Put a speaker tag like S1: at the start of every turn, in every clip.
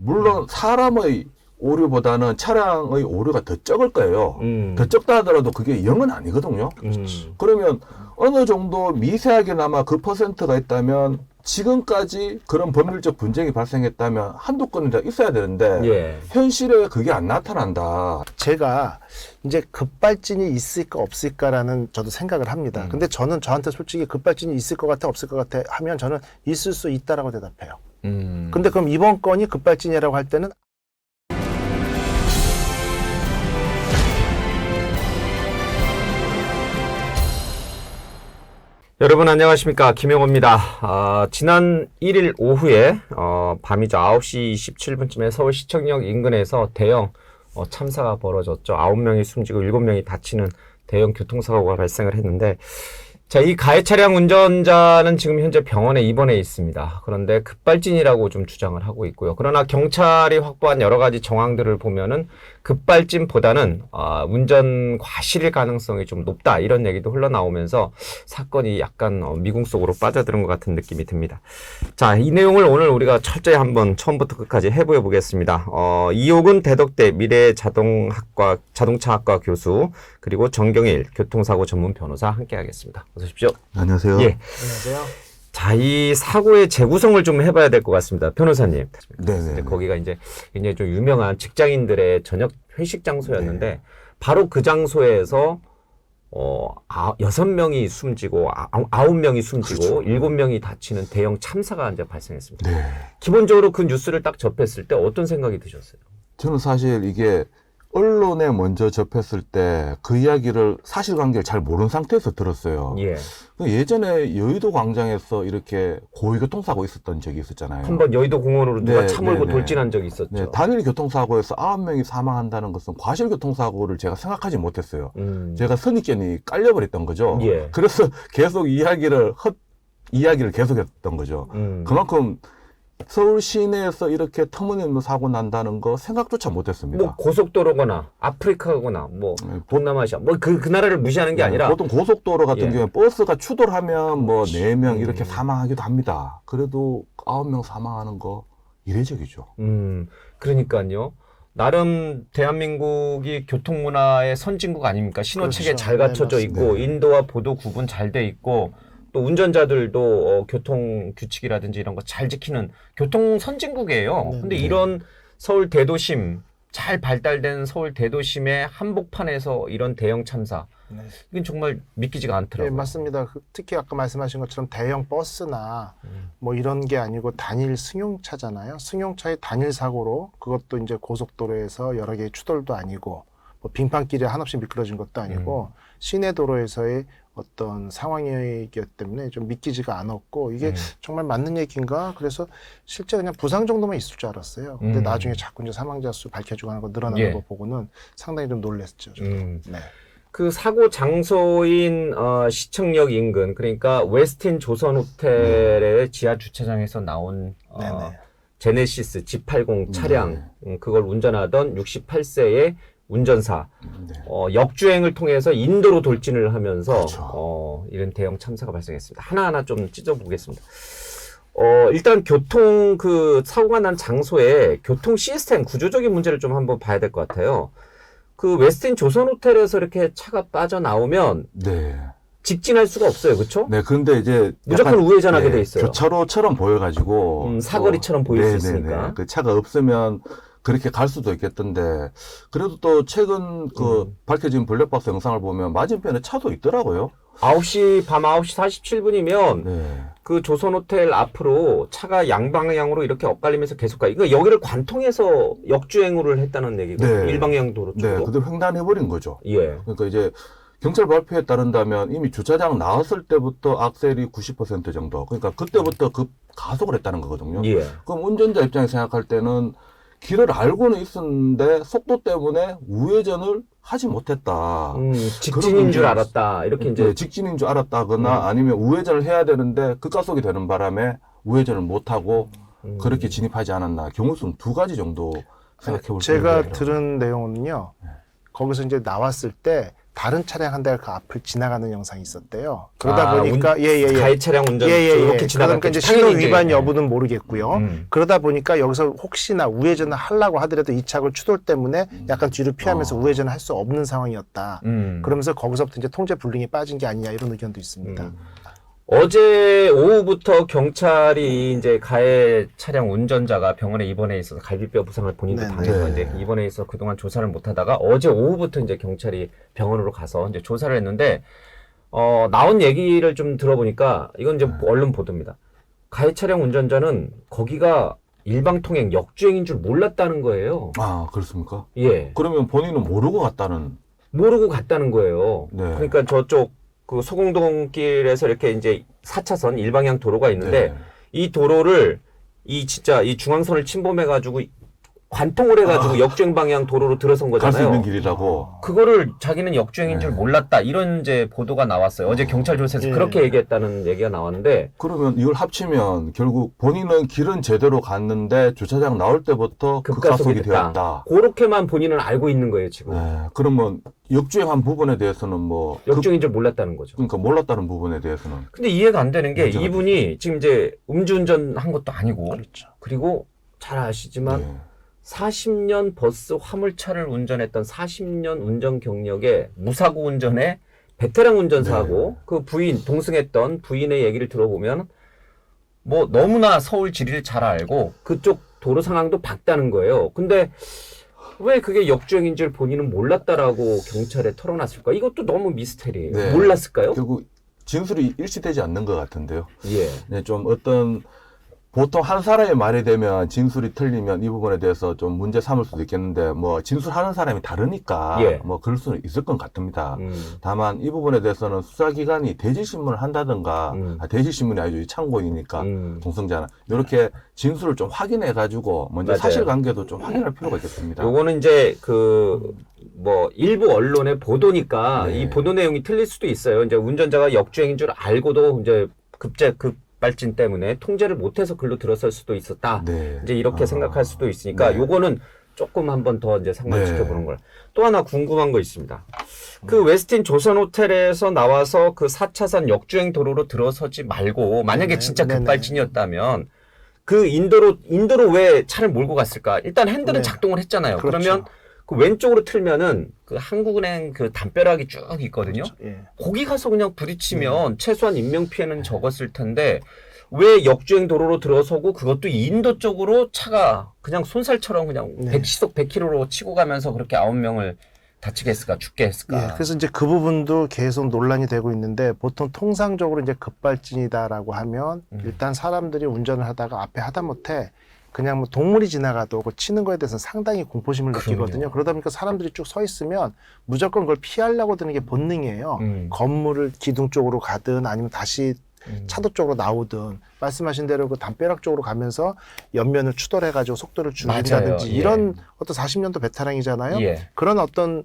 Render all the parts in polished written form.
S1: 물론 사람의 오류보다는 차량의 오류가 더 적을 거예요. 더 적다 하더라도 그게 0은 아니거든요. 그러면 어느 정도 미세하게나마 그 퍼센트가 있다면 지금까지 그런 법률적 분쟁이 발생했다면 한두 건은 더 있어야 되는데
S2: 예.
S1: 현실에 그게 안 나타난다.
S3: 제가 이제 급발진이 있을까 없을까라는 저도 생각을 합니다. 근데 저는 저한테 솔직히 급발진이 있을 것 같아 없을 것 같아 하면 저는 있을 수 있다라고 대답해요. 근데 그럼 이번 건이 급발진이라고 할 때는
S2: 여러분 안녕하십니까, 김영호입니다. 지난 1일 오후에 밤이죠. 9시 27분쯤에 서울시청역 인근에서 대형 참사가 벌어졌죠. 9명이 숨지고 7명이 다치는 대형 교통사고가 발생을 했는데, 자, 이 가해 차량 운전자는 지금 현재 병원에 입원해 있습니다. 그런데 급발진이라고 좀 주장을 하고 있고요. 그러나 경찰이 확보한 여러 가지 정황들을 보면은 급발진보다는 운전 과실일 가능성이 좀 높다, 이런 얘기도 흘러나오면서 사건이 약간 미궁 속으로 빠져드는 것 같은 느낌이 듭니다. 자, 이 내용을 오늘 우리가 철저히 한번 처음부터 끝까지 해부해 보겠습니다. 이옥은 대덕대 미래자동차학과 교수, 그리고 정경일 교통사고 전문 변호사 함께 하겠습니다. 어서 오십시오.
S1: 안녕하세요.
S2: 예.
S3: 안녕하세요.
S2: 자, 이 사고의 재구성을 좀 해봐야 될 것 같습니다. 변호사님.
S1: 네네.
S2: 거기가 이제 굉장히 좀 유명한 직장인들의 저녁 회식 장소였는데,
S1: 네.
S2: 바로 그 장소에서 6명이 숨지고 9명이 숨지고
S1: 그렇죠.
S2: 7명이 다치는 대형 참사가 이제 발생했습니다.
S1: 네.
S2: 기본적으로 그 뉴스를 딱 접했을 때 어떤 생각이 드셨어요?
S1: 저는 사실 이게 언론에 먼저 접했을 때 그 이야기를 사실관계를 잘 모르는 상태에서 들었어요.
S2: 예.
S1: 예전에 여의도 광장에서 이렇게 고의교통사고 있었던 적이 있었잖아요.
S2: 한번 여의도 공원으로 누가
S1: 네,
S2: 차 몰고
S1: 네, 네.
S2: 돌진한 적이 있었죠.
S1: 네, 단일 교통사고에서 9명이 사망한다는 것은 과실교통사고를 제가 생각하지 못했어요. 제가 선입견이 깔려버렸던 거죠.
S2: 예.
S1: 그래서 계속 이야기를 계속했던 거죠. 그만큼 서울 시내에서 이렇게 터무니없는 사고 난다는 거 생각조차 못했습니다.
S2: 뭐 고속도로거나 아프리카거나 뭐 동남아시아 뭐 그 나라를 무시하는 게 아니라
S1: 보통 고속도로 같은
S2: 예.
S1: 경우에 버스가 추돌 하면 뭐 4명
S2: 음.
S1: 이렇게 사망하기도 합니다. 그래도 9명 사망하는 거 이례적이죠.
S2: 그러니까요. 나름 대한민국이 교통문화의 선진국 아닙니까? 신호체계
S3: 그렇죠.
S2: 잘 갖춰져
S3: 네,
S2: 있고,
S1: 네.
S2: 인도와 보도 구분 잘 돼 있고, 또 운전자들도 교통 규칙이라든지 이런 거 잘 지키는 교통 선진국이에요.
S3: 네,
S2: 근데
S3: 네.
S2: 이런 서울 대도심, 잘 발달된 서울 대도심의 한복판에서 이런 대형 참사,
S3: 네.
S2: 이건 정말 믿기지가
S3: 네,
S2: 않더라고요.
S3: 맞습니다. 특히 아까 말씀하신 것처럼 대형 버스나 뭐 이런 게 아니고 단일 승용차잖아요. 승용차의 단일 사고로, 그것도 이제 고속도로에서 여러 개의 추돌도 아니고 뭐 빙판길에 한없이 미끄러진 것도 아니고 시내 도로에서의 어떤 상황이기 때문에 좀 믿기지가 않았고, 이게 정말 맞는 얘기인가? 그래서 실제 그냥 부상 정도만 있을 줄 알았어요. 근데 나중에 자꾸 이제 사망자 수 밝혀지고 하는 거 늘어나는
S2: 예.
S3: 거 보고는 상당히 좀 놀랐죠. 저도. 네.
S2: 그 사고 장소인 시청역 인근, 그러니까 웨스틴 조선 호텔의 지하 주차장에서 나온
S3: 네네.
S2: 제네시스 G80 차량, 그걸 운전하던 68세의 운전사,
S1: 네.
S2: 역주행을 통해서 인도로 돌진을 하면서
S1: 그렇죠.
S2: 이런 대형 참사가 발생했습니다. 하나하나 좀 찢어보겠습니다. 일단 교통 그 사고가 난 장소의 교통 시스템 구조적인 문제를 좀 한번 봐야 될 것 같아요. 그 웨스틴 조선 호텔에서 이렇게 차가 빠져나오면
S1: 네.
S2: 직진할 수가 없어요. 그렇죠?
S1: 네, 그런데 이제
S2: 무조건
S1: 약간,
S2: 우회전하게 돼 있어요.
S1: 교차로처럼 보여가지고
S2: 사거리처럼 보일 수
S1: 네네네.
S2: 있으니까.
S1: 그 차가 없으면 그렇게 갈 수도 있겠던데, 그래도 또 최근 밝혀진 블랙박스 영상을 보면 맞은편에 차도 있더라고요.
S2: 밤 9시 47분이면
S1: 네.
S2: 그 조선 호텔 앞으로 차가 양방향으로 이렇게 엇갈리면서 계속 가. 이거 여기를 관통해서 역주행을 했다는 얘기고,
S1: 네.
S2: 일방향 도로 쪽으로.
S1: 네, 그대로 횡단해버린 거죠.
S2: 예.
S1: 그러니까 이제 경찰 발표에 따른다면 이미 주차장 나왔을 때부터 악셀이 90% 정도. 그러니까 그때부터 급 가속을 했다는 거거든요.
S2: 예.
S1: 그럼 운전자 입장에서 생각할 때는 길을 알고는 있었는데 속도 때문에 우회전을 하지 못했다.
S2: 직진인 줄 알았다. 이렇게 이제.
S1: 네, 직진인 줄 알았다거나 아니면 우회전을 해야 되는데 급가속이 되는 바람에 우회전을 못하고 그렇게 진입하지 않았나. 경우수는 2가지 정도 생각해 볼 수 있는
S3: 제가
S1: 거예요.
S3: 들은 내용은요, 거기서 이제 나왔을 때 다른 차량 한 대가 그 앞을 지나가는 영상이 있었대요. 그러다 보니까
S2: 가해 차량 운전 이렇게 지나가니까
S3: 그러니까 이제 신호 위반 여부는 모르겠고요. 그러다 보니까 여기서 혹시나 우회전을 하려고 하더라도 이 차가 추돌 때문에 약간 뒤로 피하면서 우회전을 할 수 없는 상황이었다. 그러면서 거기서부터 이제 통제 불능이 빠진 게 아니냐 이런 의견도 있습니다.
S2: 어제 오후부터 경찰이 이제 가해 차량 운전자가 병원에 입원해 있어서 갈비뼈 부상을 본인도 당해서 이제 입원해 있어 그동안 조사를 못 하다가 어제 오후부터 이제 경찰이 병원으로 가서 이제 조사를 했는데 나온 얘기를 좀 들어보니까 이건 이제 언론 보도입니다. 가해 차량 운전자는 거기가 일방통행 역주행인 줄 몰랐다는 거예요.
S1: 아, 그렇습니까?
S2: 예.
S1: 그러면 본인은 모르고 갔다는.
S2: 모르고 갔다는 거예요.
S1: 네.
S2: 그러니까 저쪽 그 소공동길에서 이렇게 이제 4차선 일방향 도로가 있는데
S1: 네.
S2: 이 도로를 진짜 이 중앙선을 침범해가지고 관통을 해가지고 역주행 방향 도로로 들어선
S1: 갈 수
S2: 거잖아요.
S1: 있는 길이라고.
S2: 그거를 자기는 역주행인 줄 몰랐다 이런 이제 보도가 나왔어요. 어제 경찰 조사에서 그렇게 얘기했다는 얘기가 나왔는데
S1: 그러면 이걸 합치면 결국 본인은 길은 제대로 갔는데 주차장 나올 때부터 급가속이 되었다.
S2: 그렇게만 본인은 알고 있는 거예요 지금.
S1: 네. 그러면 역주행한 부분에 대해서는 뭐
S2: 역주행인 줄 몰랐다는 거죠.
S1: 그러니까 몰랐다는 부분에 대해서는.
S2: 근데 이해가 안 되는 게
S1: 문제가
S2: 이분이 지금 이제 음주운전 한 것도 아니고
S3: 그렇죠.
S2: 그리고 잘 아시지만
S1: 네.
S2: 40년 버스 화물차를 운전했던 40년 운전 경력의 무사고 운전의 베테랑 운전사하고 그 부인, 동승했던 부인의 얘기를 들어보면 뭐 너무나 서울 지리를 잘 알고 그쪽 도로 상황도 봤다는 거예요. 근데 왜 그게 역주행인 줄 본인은 몰랐다라고 경찰에 털어놨을까? 이것도 너무 미스테리예요.
S1: 네.
S2: 몰랐을까요?
S1: 결국 진술이 일치되지 않는 것 같은데요.
S2: 예.
S1: 네, 좀 어떤 보통 한 사람의 말이 되면 진술이 틀리면 이 부분에 대해서 좀 문제 삼을 수도 있겠는데 뭐 진술하는 사람이 다르니까 뭐 그럴 수는 있을 것 같습니다. 다만 이 부분에 대해서는 수사기관이 대지신문을 한다든가 대지신문이 아니죠. 참고이니까 동승자는 이렇게 진술을 좀 확인해 가지고 먼저
S2: 맞아요.
S1: 사실관계도 좀 확인할 필요가 있겠습니다.
S2: 요거는 이제 뭐 일부 언론의 보도니까
S1: 네.
S2: 이 보도 내용이 틀릴 수도 있어요. 이제 운전자가 역주행인 줄 알고도 이제 급발진 때문에 통제를 못해서 글로 들어설 수도 있었다.
S1: 네.
S2: 이제 이렇게 생각할 수도 있으니까
S1: 네.
S2: 요거는 조금 한번 더 이제 상관시켜
S1: 네.
S2: 보는 걸. 또 하나 궁금한 거 있습니다. 그 웨스틴 조선 호텔에서 나와서 그 4차선 역주행 도로로 들어서지 말고 만약에 진짜 급발진이었다면 그 인도로 왜 차를 몰고 갔을까? 일단 핸들은 작동을 했잖아요.
S3: 그렇죠.
S2: 그러면 그 왼쪽으로 틀면은 그 한국은행 그 담벼락이 쭉 있거든요.
S3: 그렇죠. 예.
S2: 거기 가서 그냥 부딪히면 최소한 인명 피해는 적었을 텐데 왜 역주행 도로로 들어서고 그것도 인도 쪽으로 차가 그냥 손살처럼 그냥 시속 100km로 치고 가면서 그렇게 9명을 다치게 했을까, 죽게 했을까?
S3: 예, 그래서 이제 그 부분도 계속 논란이 되고 있는데 보통 통상적으로 이제 급발진이다라고 하면 일단 사람들이 운전을 하다가 앞에 하다못해 그냥 뭐 동물이 지나가도 그 치는 거에 대해서 상당히 공포심을 느끼거든요. 그러다 보니까 사람들이 쭉 서 있으면 무조건 그걸 피하려고 드는 게 본능이에요. 건물을 기둥 쪽으로 가든 아니면 다시 차도 쪽으로 나오든 말씀하신 대로 그 담벼락 쪽으로 가면서 옆면을 추돌해가지고 속도를 줄인다든지
S2: 맞아요. 예.
S3: 이런 어떤 40년도 베테랑이잖아요.
S2: 예.
S3: 그런 어떤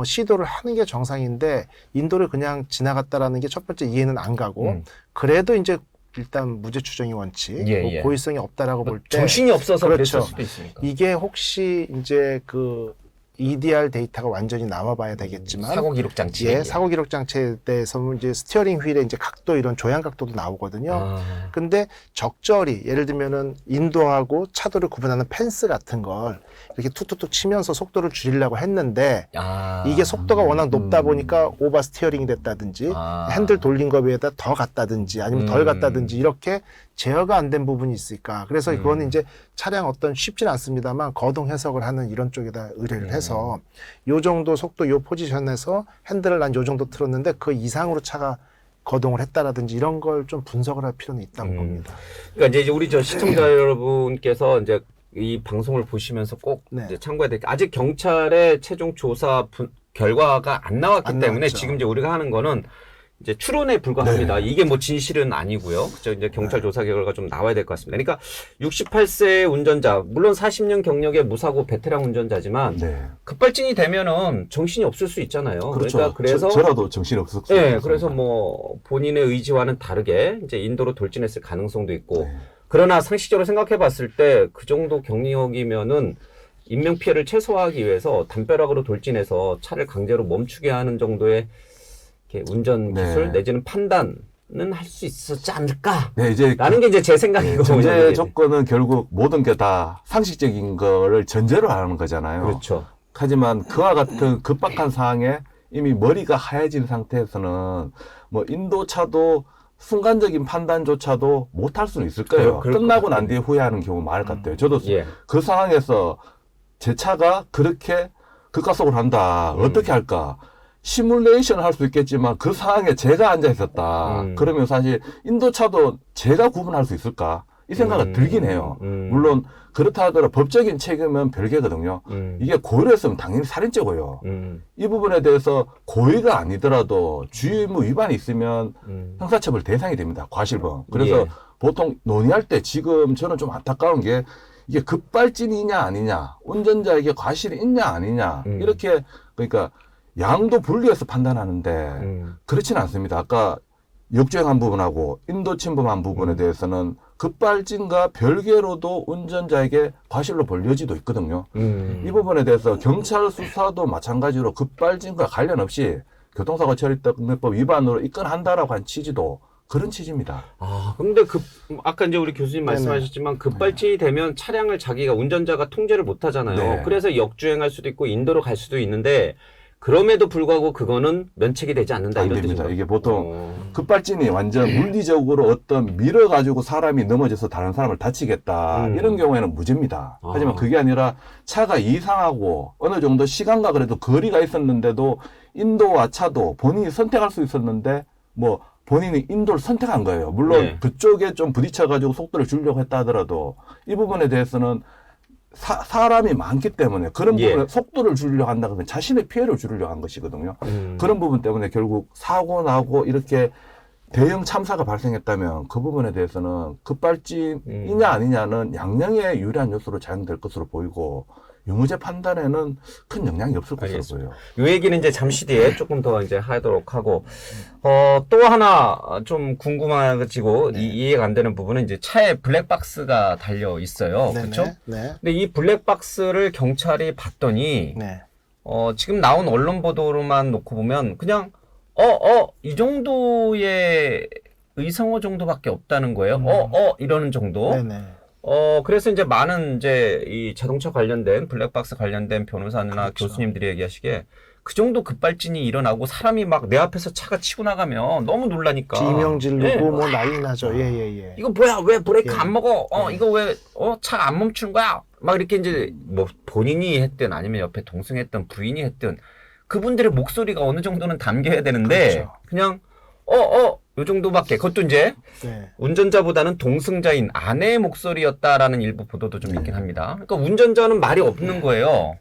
S3: 시도를 하는 게 정상인데 인도를 그냥 지나갔다라는 게 첫 번째 이해는 안 가고 그래도 이제 일단 무죄 추정의 원칙, 뭐 고의성이 없다라고 볼 때
S2: 정신이 없어서
S3: 그렇죠.
S2: 그랬을 수도 있으니까.
S3: 이게 혹시 이제 그 EDR 데이터가 완전히 나와봐야 되겠지만
S2: 사고 기록 장치.
S3: 예, 사고 기록 장치에 대해서는 이제 스티어링 휠의 이제 각도 이런 조향 각도도 나오거든요. 근데 적절히 예를 들면은 인도하고 차도를 구분하는 펜스 같은 걸 이렇게 툭툭툭 치면서 속도를 줄이려고 했는데 이게 속도가 워낙 높다 보니까 오버 스티어링이 됐다든지 핸들 돌린 거에 비해 더 갔다든지 아니면 덜 갔다든지 이렇게 제어가 안 된 부분이 있을까. 그래서 그거는 이제 차량 어떤 쉽진 않습니다만 거동 해석을 하는 이런 쪽에다 의뢰를 해서 요 정도 속도 요 포지션에서 핸들을 난 요 정도 틀었는데 그 이상으로 차가 거동을 했다라든지 이런 걸 좀 분석을 할 필요는 있다고 봅니다.
S2: 그러니까 이제 우리 저 시청자 여러분께서 이제 이 방송을 보시면서 꼭 이제 참고해야 될 게 아직 경찰의 최종 조사 결과가 안 나왔기 때문에
S3: 나왔죠.
S2: 지금 이제 우리가 하는 거는 이제 추론에 불과합니다. 이게 뭐 진실은 아니고요. 그죠? 이제 경찰 조사 결과가 좀 나와야 될 것 같습니다. 그러니까 68세 운전자, 물론 40년 경력의 무사고 베테랑 운전자지만 급발진이 되면은 정신이 없을 수 있잖아요.
S1: 그렇죠.
S2: 그러니까 그래서
S1: 저라도 정신이 없을 수
S2: 네,
S1: 있습니다.
S2: 그래서 뭐 본인의 의지와는 다르게 이제 인도로 돌진했을 가능성도 있고 그러나 상식적으로 생각해 봤을 때 그 정도 경력이면은 인명 피해를 최소화하기 위해서 담벼락으로 돌진해서 차를 강제로 멈추게 하는 정도의 이렇게 운전 기술 내지는 판단은 할 수 있었지 않을까?
S1: 네, 이제
S2: 라는 게 이제 제 생각이고.
S1: 전제 조건은 결국 모든 게 다 상식적인 거를 전제로 하는 거잖아요.
S2: 그렇죠.
S1: 하지만 그와 같은 급박한 상황에 이미 머리가 하얘진 상태에서는 뭐 인도차도 순간적인 판단조차도 못할 수는 있을 거예요. 끝나고 난 뒤에 후회하는 경우 많을 것 같아요. 저도 그 상황에서 제 차가 그렇게 급가속을 한다. 어떻게 할까? 시뮬레이션을 할 수 있겠지만 그 상황에 제가 앉아 있었다. 그러면 사실 인도차도 제가 구분할 수 있을까? 이 생각은 들긴 해요. 물론 그렇다 하더라도 법적인 책임은 별개거든요. 이게 고의로 했으면 당연히 살인죄고요. 이 부분에 대해서 고의가 아니더라도 주의의무 위반이 있으면 형사처벌 대상이 됩니다. 과실범. 그래서 보통 논의할 때 지금 저는 좀 안타까운 게 이게 급발진이냐 아니냐, 운전자에게 과실이 있냐 아니냐 이렇게 그러니까 양도 분리해서 판단하는데 그렇지는 않습니다. 아까 역주행한 부분하고 인도 침범한 부분에 대해서는 급발진과 별개로도 운전자에게 과실로 볼 여지도 있거든요. 이 부분에 대해서 경찰 수사도 마찬가지로 급발진과 관련 없이 교통사고 처리법 위반으로 입건한다라고 한 취지도 그런 취지입니다.
S2: 아, 근데 아까 이제 우리 교수님 말씀하셨지만 급발진이 되면 차량을 자기가 운전자가 통제를 못 하잖아요. 그래서 역주행할 수도 있고 인도로 갈 수도 있는데 그럼에도 불구하고 그거는 면책이 되지 않는다 이런
S1: 됩니다.
S2: 뜻입니다.
S1: 이게 보통 급발진이 완전 물리적으로 어떤 밀어가지고 사람이 넘어져서 다른 사람을 다치겠다 이런 경우에는 무죄입니다. 하지만 그게 아니라 차가 이상하고 어느 정도 시간과 그래도 거리가 있었는데도 인도와 차도 본인이 선택할 수 있었는데 뭐 본인이 인도를 선택한 거예요. 물론 그쪽에 좀 부딪혀가지고 속도를 줄이려고 했다 하더라도 이 부분에 대해서는 사람이 많기 때문에 그런 부분에 속도를 줄이려고 한다 그러면 자신의 피해를 줄이려고 한 것이거든요. 그런 부분 때문에 결국 사고 나고 이렇게 대형 참사가 발생했다면 그 부분에 대해서는 급발진이냐 아니냐는 양형의 유리한 요소로 작용될 것으로 보이고 유무죄 판단에는 큰 영향이 없을 것으로 보여요.
S2: 이 얘기는 이제 잠시 뒤에 조금 더 이제 하도록 하고, 또 하나 좀 궁금해가지고 이해가 안 되는 부분은 이제 차에 블랙박스가 달려 있어요. 그렇죠? 네. 근데 이 블랙박스를 경찰이 봤더니, 지금 나온 언론 보도로만 놓고 보면 그냥, 이 정도의 의성어 정도밖에 없다는 거예요. 이러는 정도. 그래서 이제 많은 이제 이 자동차 관련된 블랙박스 관련된 변호사나 교수님들이 얘기하시기에 그 정도 급발진이 일어나고 사람이 막 내 앞에서 차가 치고 나가면 너무 놀라니까.
S3: 비명 지르고 뭐 난리 나죠.
S2: 이거 뭐야? 왜 브레이크 안 먹어? 이거 왜 차 안 멈추는 거야? 막 이렇게 이제 뭐 본인이 했든 아니면 옆에 동승했던 부인이 했든 그분들의 목소리가 어느 정도는 담겨야 되는데 그냥 요 정도밖에. 그것도 이제 운전자보다는 동승자인 아내의 목소리였다라는 일부 보도도 좀 있긴 합니다. 그러니까 운전자는 말이 없는 거예요.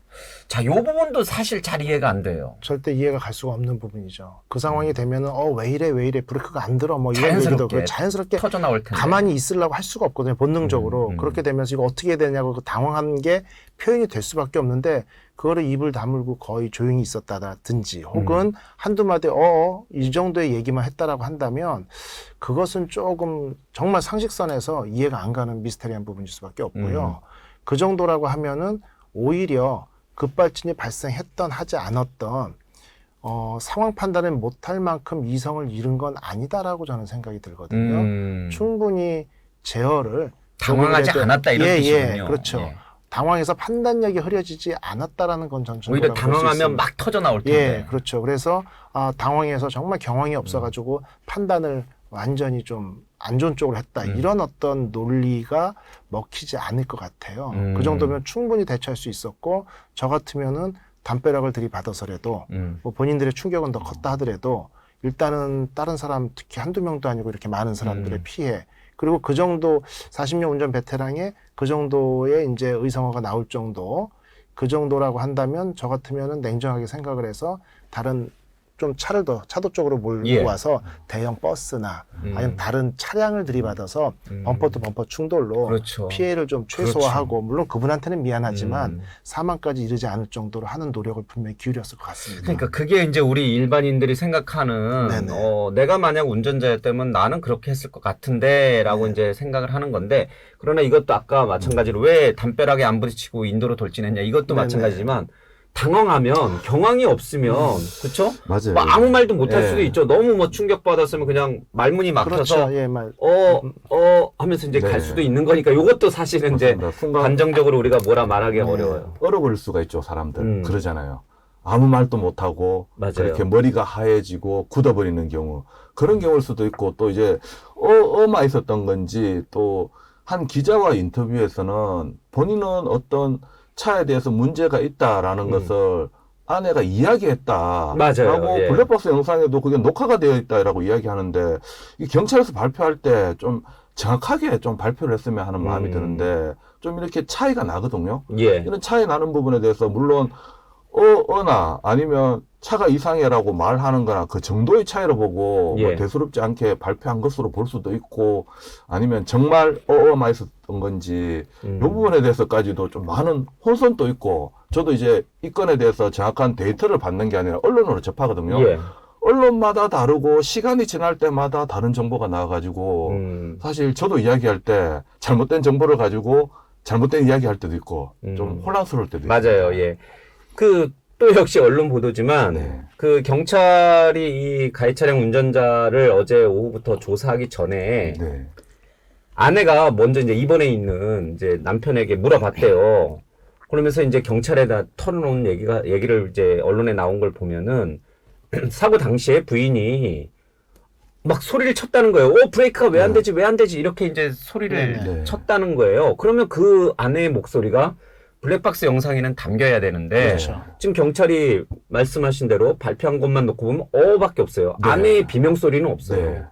S2: 자, 요 부분도 사실 잘 이해가 안 돼요.
S3: 절대 이해가 갈 수가 없는 부분이죠. 그 상황이 되면은 왜 이래 브레이크가 안 들어 뭐 이런 얘기도 자연스럽게
S2: 터져 나올 텐데
S3: 가만히 있으려고 할 수가 없거든요. 본능적으로. 그렇게 되면서 이거 어떻게 해야 되냐고 당황한 게 표현이 될 수밖에 없는데 그거를 입을 다물고 거의 조용히 있었다든지 혹은 한두 마디 이 정도의 얘기만 했다라고 한다면 그것은 조금 정말 상식선에서 이해가 안 가는 미스테리한 부분일 수밖에 없고요. 그 정도라고 하면은 오히려 급발진이 발생했던 하지 않았던 상황 판단을 못할 만큼 이성을 잃은 건 아니다라고 저는 생각이 들거든요. 충분히 제어를
S2: 당황하지 않았다 이런 뜻이군요.
S3: 그렇죠. 당황해서 판단력이 흐려지지 않았다라는 건 전
S2: 오히려 당황하면 막 터져 나올 텐데.
S3: 그렇죠. 그래서 당황해서 정말 경황이 없어가지고 판단을 완전히 좀 안 좋은 쪽으로 했다. 이런 어떤 논리가 먹히지 않을 것 같아요. 그 정도면 충분히 대처할 수 있었고 저 같으면은 담벼락을 들이받아서라도 뭐 본인들의 충격은 더 컸다 하더라도 일단은 다른 사람 특히 한두 명도 아니고 이렇게 많은 사람들의 피해 그리고 그 정도 40년 운전 베테랑의 그 정도의 이제 의성어가 나올 정도 그 정도라고 한다면 저 같으면은 냉정하게 생각을 해서 다른 좀 차를 더 차도 쪽으로 몰고
S2: 예.
S3: 와서 대형 버스나 아니면 다른 차량을 들이받아서 범퍼 투 범퍼 충돌로
S2: 그렇죠.
S3: 피해를 좀 최소화하고 물론 그분한테는 미안하지만 사망까지 이르지 않을 정도로 하는 노력을 분명히 기울였을 것 같습니다.
S2: 그러니까 그게 이제 우리 일반인들이 생각하는
S3: 네네.
S2: 내가 만약 운전자였다면 나는 그렇게 했을 것 같은데라고
S3: 네.
S2: 이제 생각을 하는 건데 그러나 이것도 아까 마찬가지로 왜 담벼락에 안 부딪히고 인도로 돌진했냐 이것도
S3: 네네.
S2: 마찬가지지만 당황하면 경황이 없으면 그렇죠?
S1: 맞아요.
S2: 뭐 아무 말도 못 할
S1: 예.
S2: 수도 있죠. 너무 뭐 충격 받았으면 그냥 말문이 막혀서
S3: 그렇죠. 예, 말.
S2: 하면서 이제
S1: 네.
S2: 갈 수도 있는 거니까 이것도 사실은 이제
S1: 맞습니다. 순간
S2: 감정적으로 우리가 뭐라 말하기 어려워요.
S1: 얼어버릴 수가 있죠, 사람들. 그러잖아요. 아무 말도 못하고
S2: 맞아요.
S1: 그렇게 머리가 하얘지고 굳어버리는 경우 그런 경우일 수도 있고 또 이제 어마 있었던 건지 또 한 기자와 인터뷰에서는 본인은 어떤 차에 대해서 문제가 있다라는 것을 아내가 이야기했다.
S2: 맞아요.
S1: 라고
S2: 예.
S1: 블랙박스 영상에도 그게 녹화가 되어 있다라고 이야기하는데 이 경찰에서 발표할 때 좀 정확하게 좀 발표를 했으면 하는 마음이 드는데 좀 이렇게 차이가 나거든요.
S2: 예.
S1: 이런 차이 나는 부분에 대해서 물론 어나 아니면 차가 이상해라고 말하는 거나 그 정도의 차이로 보고 뭐
S2: 예.
S1: 대수롭지 않게 발표한 것으로 볼 수도 있고 아니면 정말 어마 있었던 건지 이 부분에 대해서까지도 좀 많은 혼선도 있고 저도 이제 이 건에 대해서 정확한 데이터를 받는 게 아니라 언론으로 접하거든요.
S2: 예.
S1: 언론마다 다르고 시간이 지날 때마다 다른 정보가 나와가지고 사실 저도 이야기할 때 잘못된 정보를 가지고 잘못된 이야기할 때도 있고 좀 혼란스러울 때도
S2: 맞아요.
S1: 있습니다.
S2: 예. 또 역시 언론 보도지만
S1: 네.
S2: 그 경찰이 이 가해 차량 운전자를 어제 오후부터 조사하기 전에
S1: 네.
S2: 아내가 먼저 이제 입원해 있는 이제 남편에게 물어봤대요. 그러면서 이제 경찰에다 털어놓은 얘기를 이제 언론에 나온 걸 보면은 사고 당시에 부인이 막 소리를 쳤다는 거예요. 브레이크가 왜 안 되지? 왜 안 되지? 이렇게 이제 소리를
S1: 네.
S2: 쳤다는 거예요. 그러면 그 아내의 목소리가 블랙박스 영상에는 담겨야 되는데
S3: 그렇죠.
S2: 지금 경찰이 말씀하신 대로 발표한 것만 놓고 보면 밖에 없어요.
S1: 네.
S2: 아내의 비명 소리는 없어요.
S1: 네.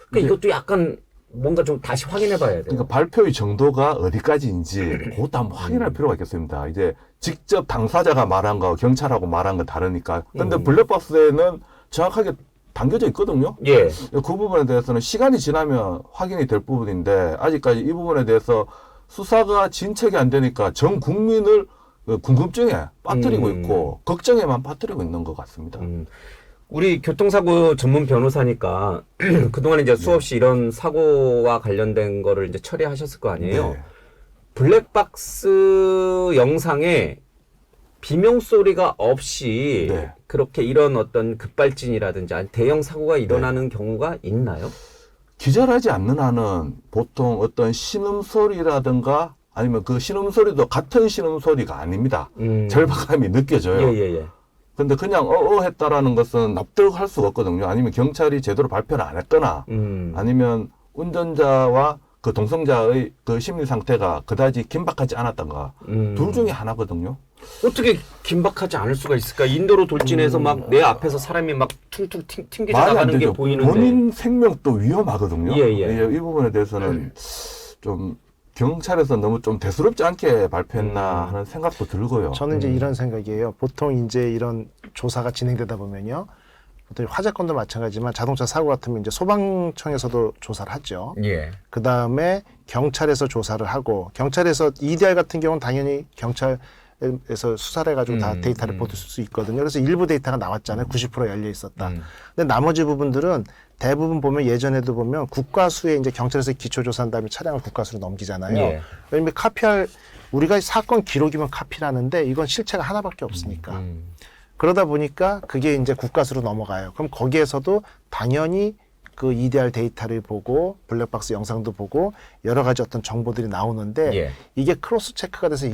S2: 그러니까 이것도 약간 뭔가 좀 다시 확인해 봐야 돼요.
S1: 그러니까 발표의 정도가 어디까지인지 그것도 한번 확인할 필요가 있겠습니다. 이제 직접 당사자가 말한 거하고 경찰하고 말한 건 다르니까. 근데 블랙박스에는 정확하게 담겨져 있거든요.
S2: 예.
S1: 그 부분에 대해서는 시간이 지나면 확인이 될 부분인데 아직까지 이 부분에 대해서 수사가 진척이 안 되니까 전 국민을 궁금증에 빠뜨리고 있고 걱정에만 빠뜨리고 있는 것 같습니다.
S2: 우리 교통사고 전문 변호사니까 그동안 이제 수없이 이런 사고와 관련된 거를 이제 처리하셨을 거 아니에요.
S1: 네.
S2: 블랙박스 영상에 비명 소리가 없이
S1: 네.
S2: 그렇게 이런 어떤 급발진이라든지 아니 대형 사고가 일어나는 경우가 있나요?
S1: 기절하지 않는 한은 보통 어떤 신음소리라든가 아니면 그 신음소리도 같은 신음소리가 아닙니다. 절박함이 느껴져요.
S2: 예.
S1: 근데 그냥 했다라는 것은 납득할 수가 없거든요. 아니면 경찰이 제대로 발표를 안 했거나 아니면 운전자와 그 동성자의 그 심리 상태가 그다지 긴박하지 않았던가 둘 중에 하나거든요.
S2: 어떻게 긴박하지 않을 수가 있을까? 인도로 돌진해서 막 내 앞에서 사람이 막 퉁퉁 튕겨져
S1: 말이 안
S2: 나가는 게
S1: 되죠.
S2: 보이는데
S1: 본인 생명도 위험하거든요.
S2: 예.
S1: 이 부분에 대해서는 좀 경찰에서 너무 좀 대수롭지 않게 발표했나 하는 생각도 들고요.
S3: 저는 이제 이런 생각이에요. 보통 이제 이런 조사가 진행되다 보면요. 보통 화재건도 마찬가지지만 자동차 사고 같으면 이제 소방청에서도 조사를 하죠.
S2: 예.
S3: 그 다음에 경찰에서 조사를 하고 경찰에서 EDR 같은 경우는 당연히 경찰에서 수사를 해가지고 다 데이터를 보실 수 있거든요. 그래서 일부 데이터가 나왔잖아요. 90% 열려 있었다. 근데 나머지 부분들은 대부분 보면 예전에도 보면 국과수에 이제 경찰에서 기초조사한 다음에 차량을 국과수로 넘기잖아요.
S2: 예.
S3: 왜냐면 우리가 사건 기록이면 카피라는데 이건 실체가 하나밖에 없으니까. 그러다 보니까 그게 이제 국과수로 넘어가요. 그럼 거기에서도 당연히 그 EDR 데이터를 보고 블랙박스 영상도 보고 여러 가지 어떤 정보들이 나오는데
S2: 예.
S3: 이게 크로스 체크가 돼서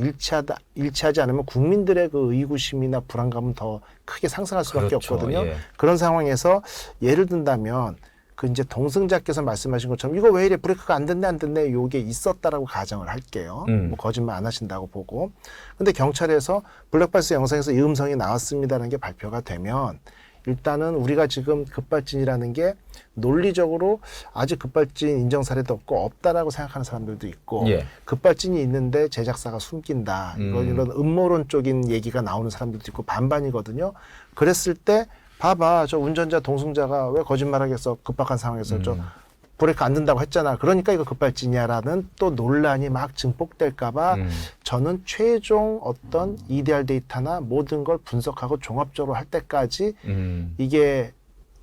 S3: 일치하지 않으면 국민들의 그 의구심이나 불안감은 더 크게 상승할 수밖에
S2: 그렇죠.
S3: 없거든요.
S2: 예.
S3: 그런 상황에서 예를 든다면 그 이제 동승자께서 말씀하신 것처럼 이거 왜 이래 브레이크가 안 됐네 요게 있었다라고 가정을 할게요. 뭐 거짓말 안 하신다고 보고. 근데 경찰에서 블랙박스 영상에서 이 음성이 나왔습니다라는 게 발표가 되면 일단은 우리가 지금 급발진이라는 게 논리적으로 아직 급발진 인정 사례도 없다라고 생각하는 사람들도 있고
S2: 예.
S3: 급발진이 있는데 제작사가 숨긴다. 이런 음모론적인 얘기가 나오는 사람들도 있고 반반이거든요. 그랬을 때 봐봐, 저 운전자 동승자가 왜 거짓말하겠어? 급박한 상황에서 저 브레이크 안 든다고 했잖아. 그러니까 이거 급발진이야라는 또 논란이 막 증폭될까봐 저는 최종 어떤 EDR 데이터나 모든 걸 분석하고 종합적으로 할 때까지 이게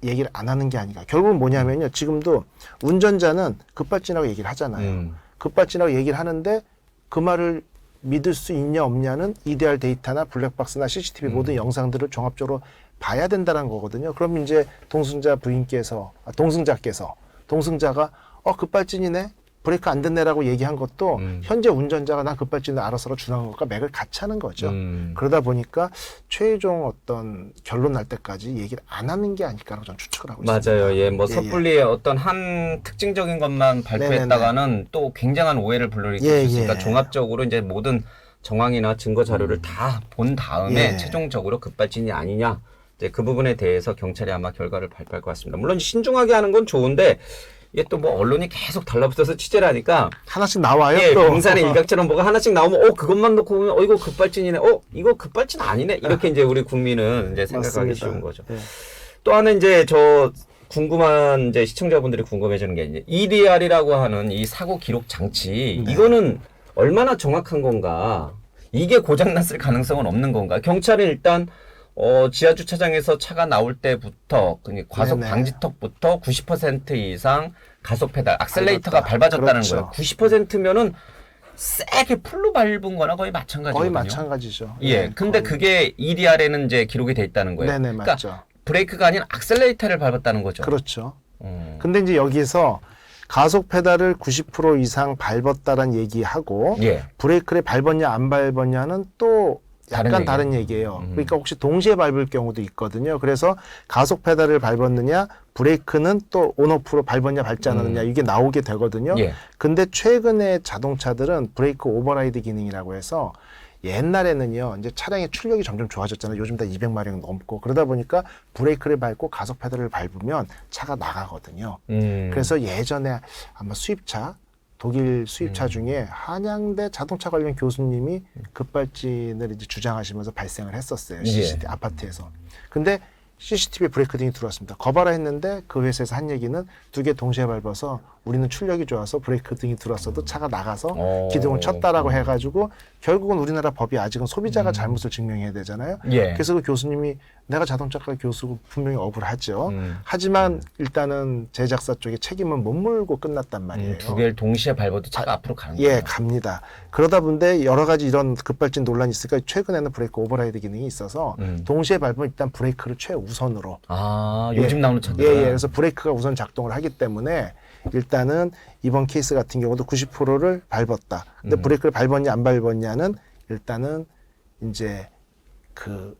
S3: 얘기를 안 하는 게 아닌가. 결국은 뭐냐면요. 지금도 운전자는 급발진이라고 얘기를 하잖아요. 급발진이라고 얘기를 하는데 그 말을 믿을 수 있냐 없냐는 EDR 데이터나 블랙박스나 CCTV 모든 영상들을 종합적으로 봐야 된다는 거거든요. 그럼 이제 동승자가 급발진이네, 브레이크 안 됐네라고 얘기한 것도 현재 운전자가 난 급발진을 알아서 준한 것과 맥을 같이 하는 거죠. 그러다 보니까 최종 어떤 결론 날 때까지 얘기를 안 하는 게 아닐까라고 저는 추측을 하고 있습니다.
S2: 맞아요. 예, 뭐 섣불리 어떤 한 특징적인 것만 발표했다가는 또 굉장한 오해를 불러일으킬 수 있으니까 종합적으로 이제 모든 정황이나 증거 자료를 다 본 다음에 최종적으로 급발진이 아니냐. 그 부분에 대해서 경찰이 아마 결과를 발표할 것 같습니다. 물론 신중하게 하는 건 좋은데 이게 또 뭐 언론이 계속 달라붙어서 취재를 하니까
S3: 하나씩 나와요.
S2: 예,
S3: 또.
S2: 병산의 일각처럼 뭐가 하나씩 나오면 그것만 놓고 보면 이거 급발진이네. 이거 급발진 아니네. 이렇게 이제 우리 국민은 이제 생각하기
S3: 맞습니다.
S2: 쉬운 거죠.
S3: 예.
S2: 또 하나 이제 저 궁금한 이제 시청자분들이 궁금해지는 게 이제 EDR이라고 하는 이 사고 기록 장치 이거는 얼마나 정확한 건가? 이게 고장 났을 가능성은 없는 건가? 경찰은 일단 지하 주차장에서 차가 나올 때부터 과속 방지턱부터 90% 이상 가속 페달, 악셀레이터가 밟아졌다는
S3: 그렇죠.
S2: 거예요. 90%면은 세게 풀로 밟은 거나 거의 마찬가지거든요.
S3: 거의 마찬가지죠.
S2: 예. 근데 그게 EDR에는 이제 기록이 돼 있다는 거예요.
S3: 네네,
S2: 그러니까
S3: 맞죠.
S2: 브레이크가 아닌 악셀레이터를 밟았다는 거죠.
S3: 그렇죠. 근데 이제 여기서 가속 페달을 90% 이상 밟았다는 얘기하고 브레이크를 밟았냐 안 밟았냐는 또 약간 다른 얘기예요. 그러니까 혹시 동시에 밟을 경우도 있거든요. 그래서 가속 페달을 밟았느냐, 브레이크는 또 온오프로 밟았냐 밟지 않았느냐 이게 나오게 되거든요. 근데 최근에 자동차들은 브레이크 오버라이드 기능이라고 해서 옛날에는요, 이제 차량의 출력이 점점 좋아졌잖아요. 요즘 다 200마력 넘고 그러다 보니까 브레이크를 밟고 가속 페달을 밟으면 차가 나가거든요. 그래서 예전에 아마 독일 수입차 중에 한양대 자동차 관련 교수님이 급발진을 이제 주장하시면서 발생을 했었어요. CCTV 아파트에서. 근데 CCTV 브레이크 등이 들어왔습니다. 거봐라 했는데 그 회사에서 한 얘기는 두 개 동시에 밟아서 우리는 출력이 좋아서 브레이크 등이 들어왔어도 차가 나가서 기둥을 쳤다라고 해가지고 결국은 우리나라 법이 아직은 소비자가 잘못을 증명해야 되잖아요. 그래서 그 교수님이 내가 자동차과 교수고 분명히 억울하죠. 하지만 일단은 제작사 쪽에 책임은 못 물고 끝났단 말이에요.
S2: 두 개를 동시에 밟아도 차가 앞으로 가는 거예요.
S3: 예, 갑니다. 그러다 보는데 여러 가지 이런 급발진 논란이 있으니까 최근에는 브레이크 오버라이드 기능이 있어서 동시에 밟으면 일단 브레이크를 최우선으로.
S2: 요즘 나오는 차들.
S3: 예. 그래서 브레이크가 우선 작동을 하기 때문에 일단은 이번 케이스 같은 경우도 90%를 밟았다. 근데 브레이크를 밟았냐 안 밟았냐는 일단은 이제 그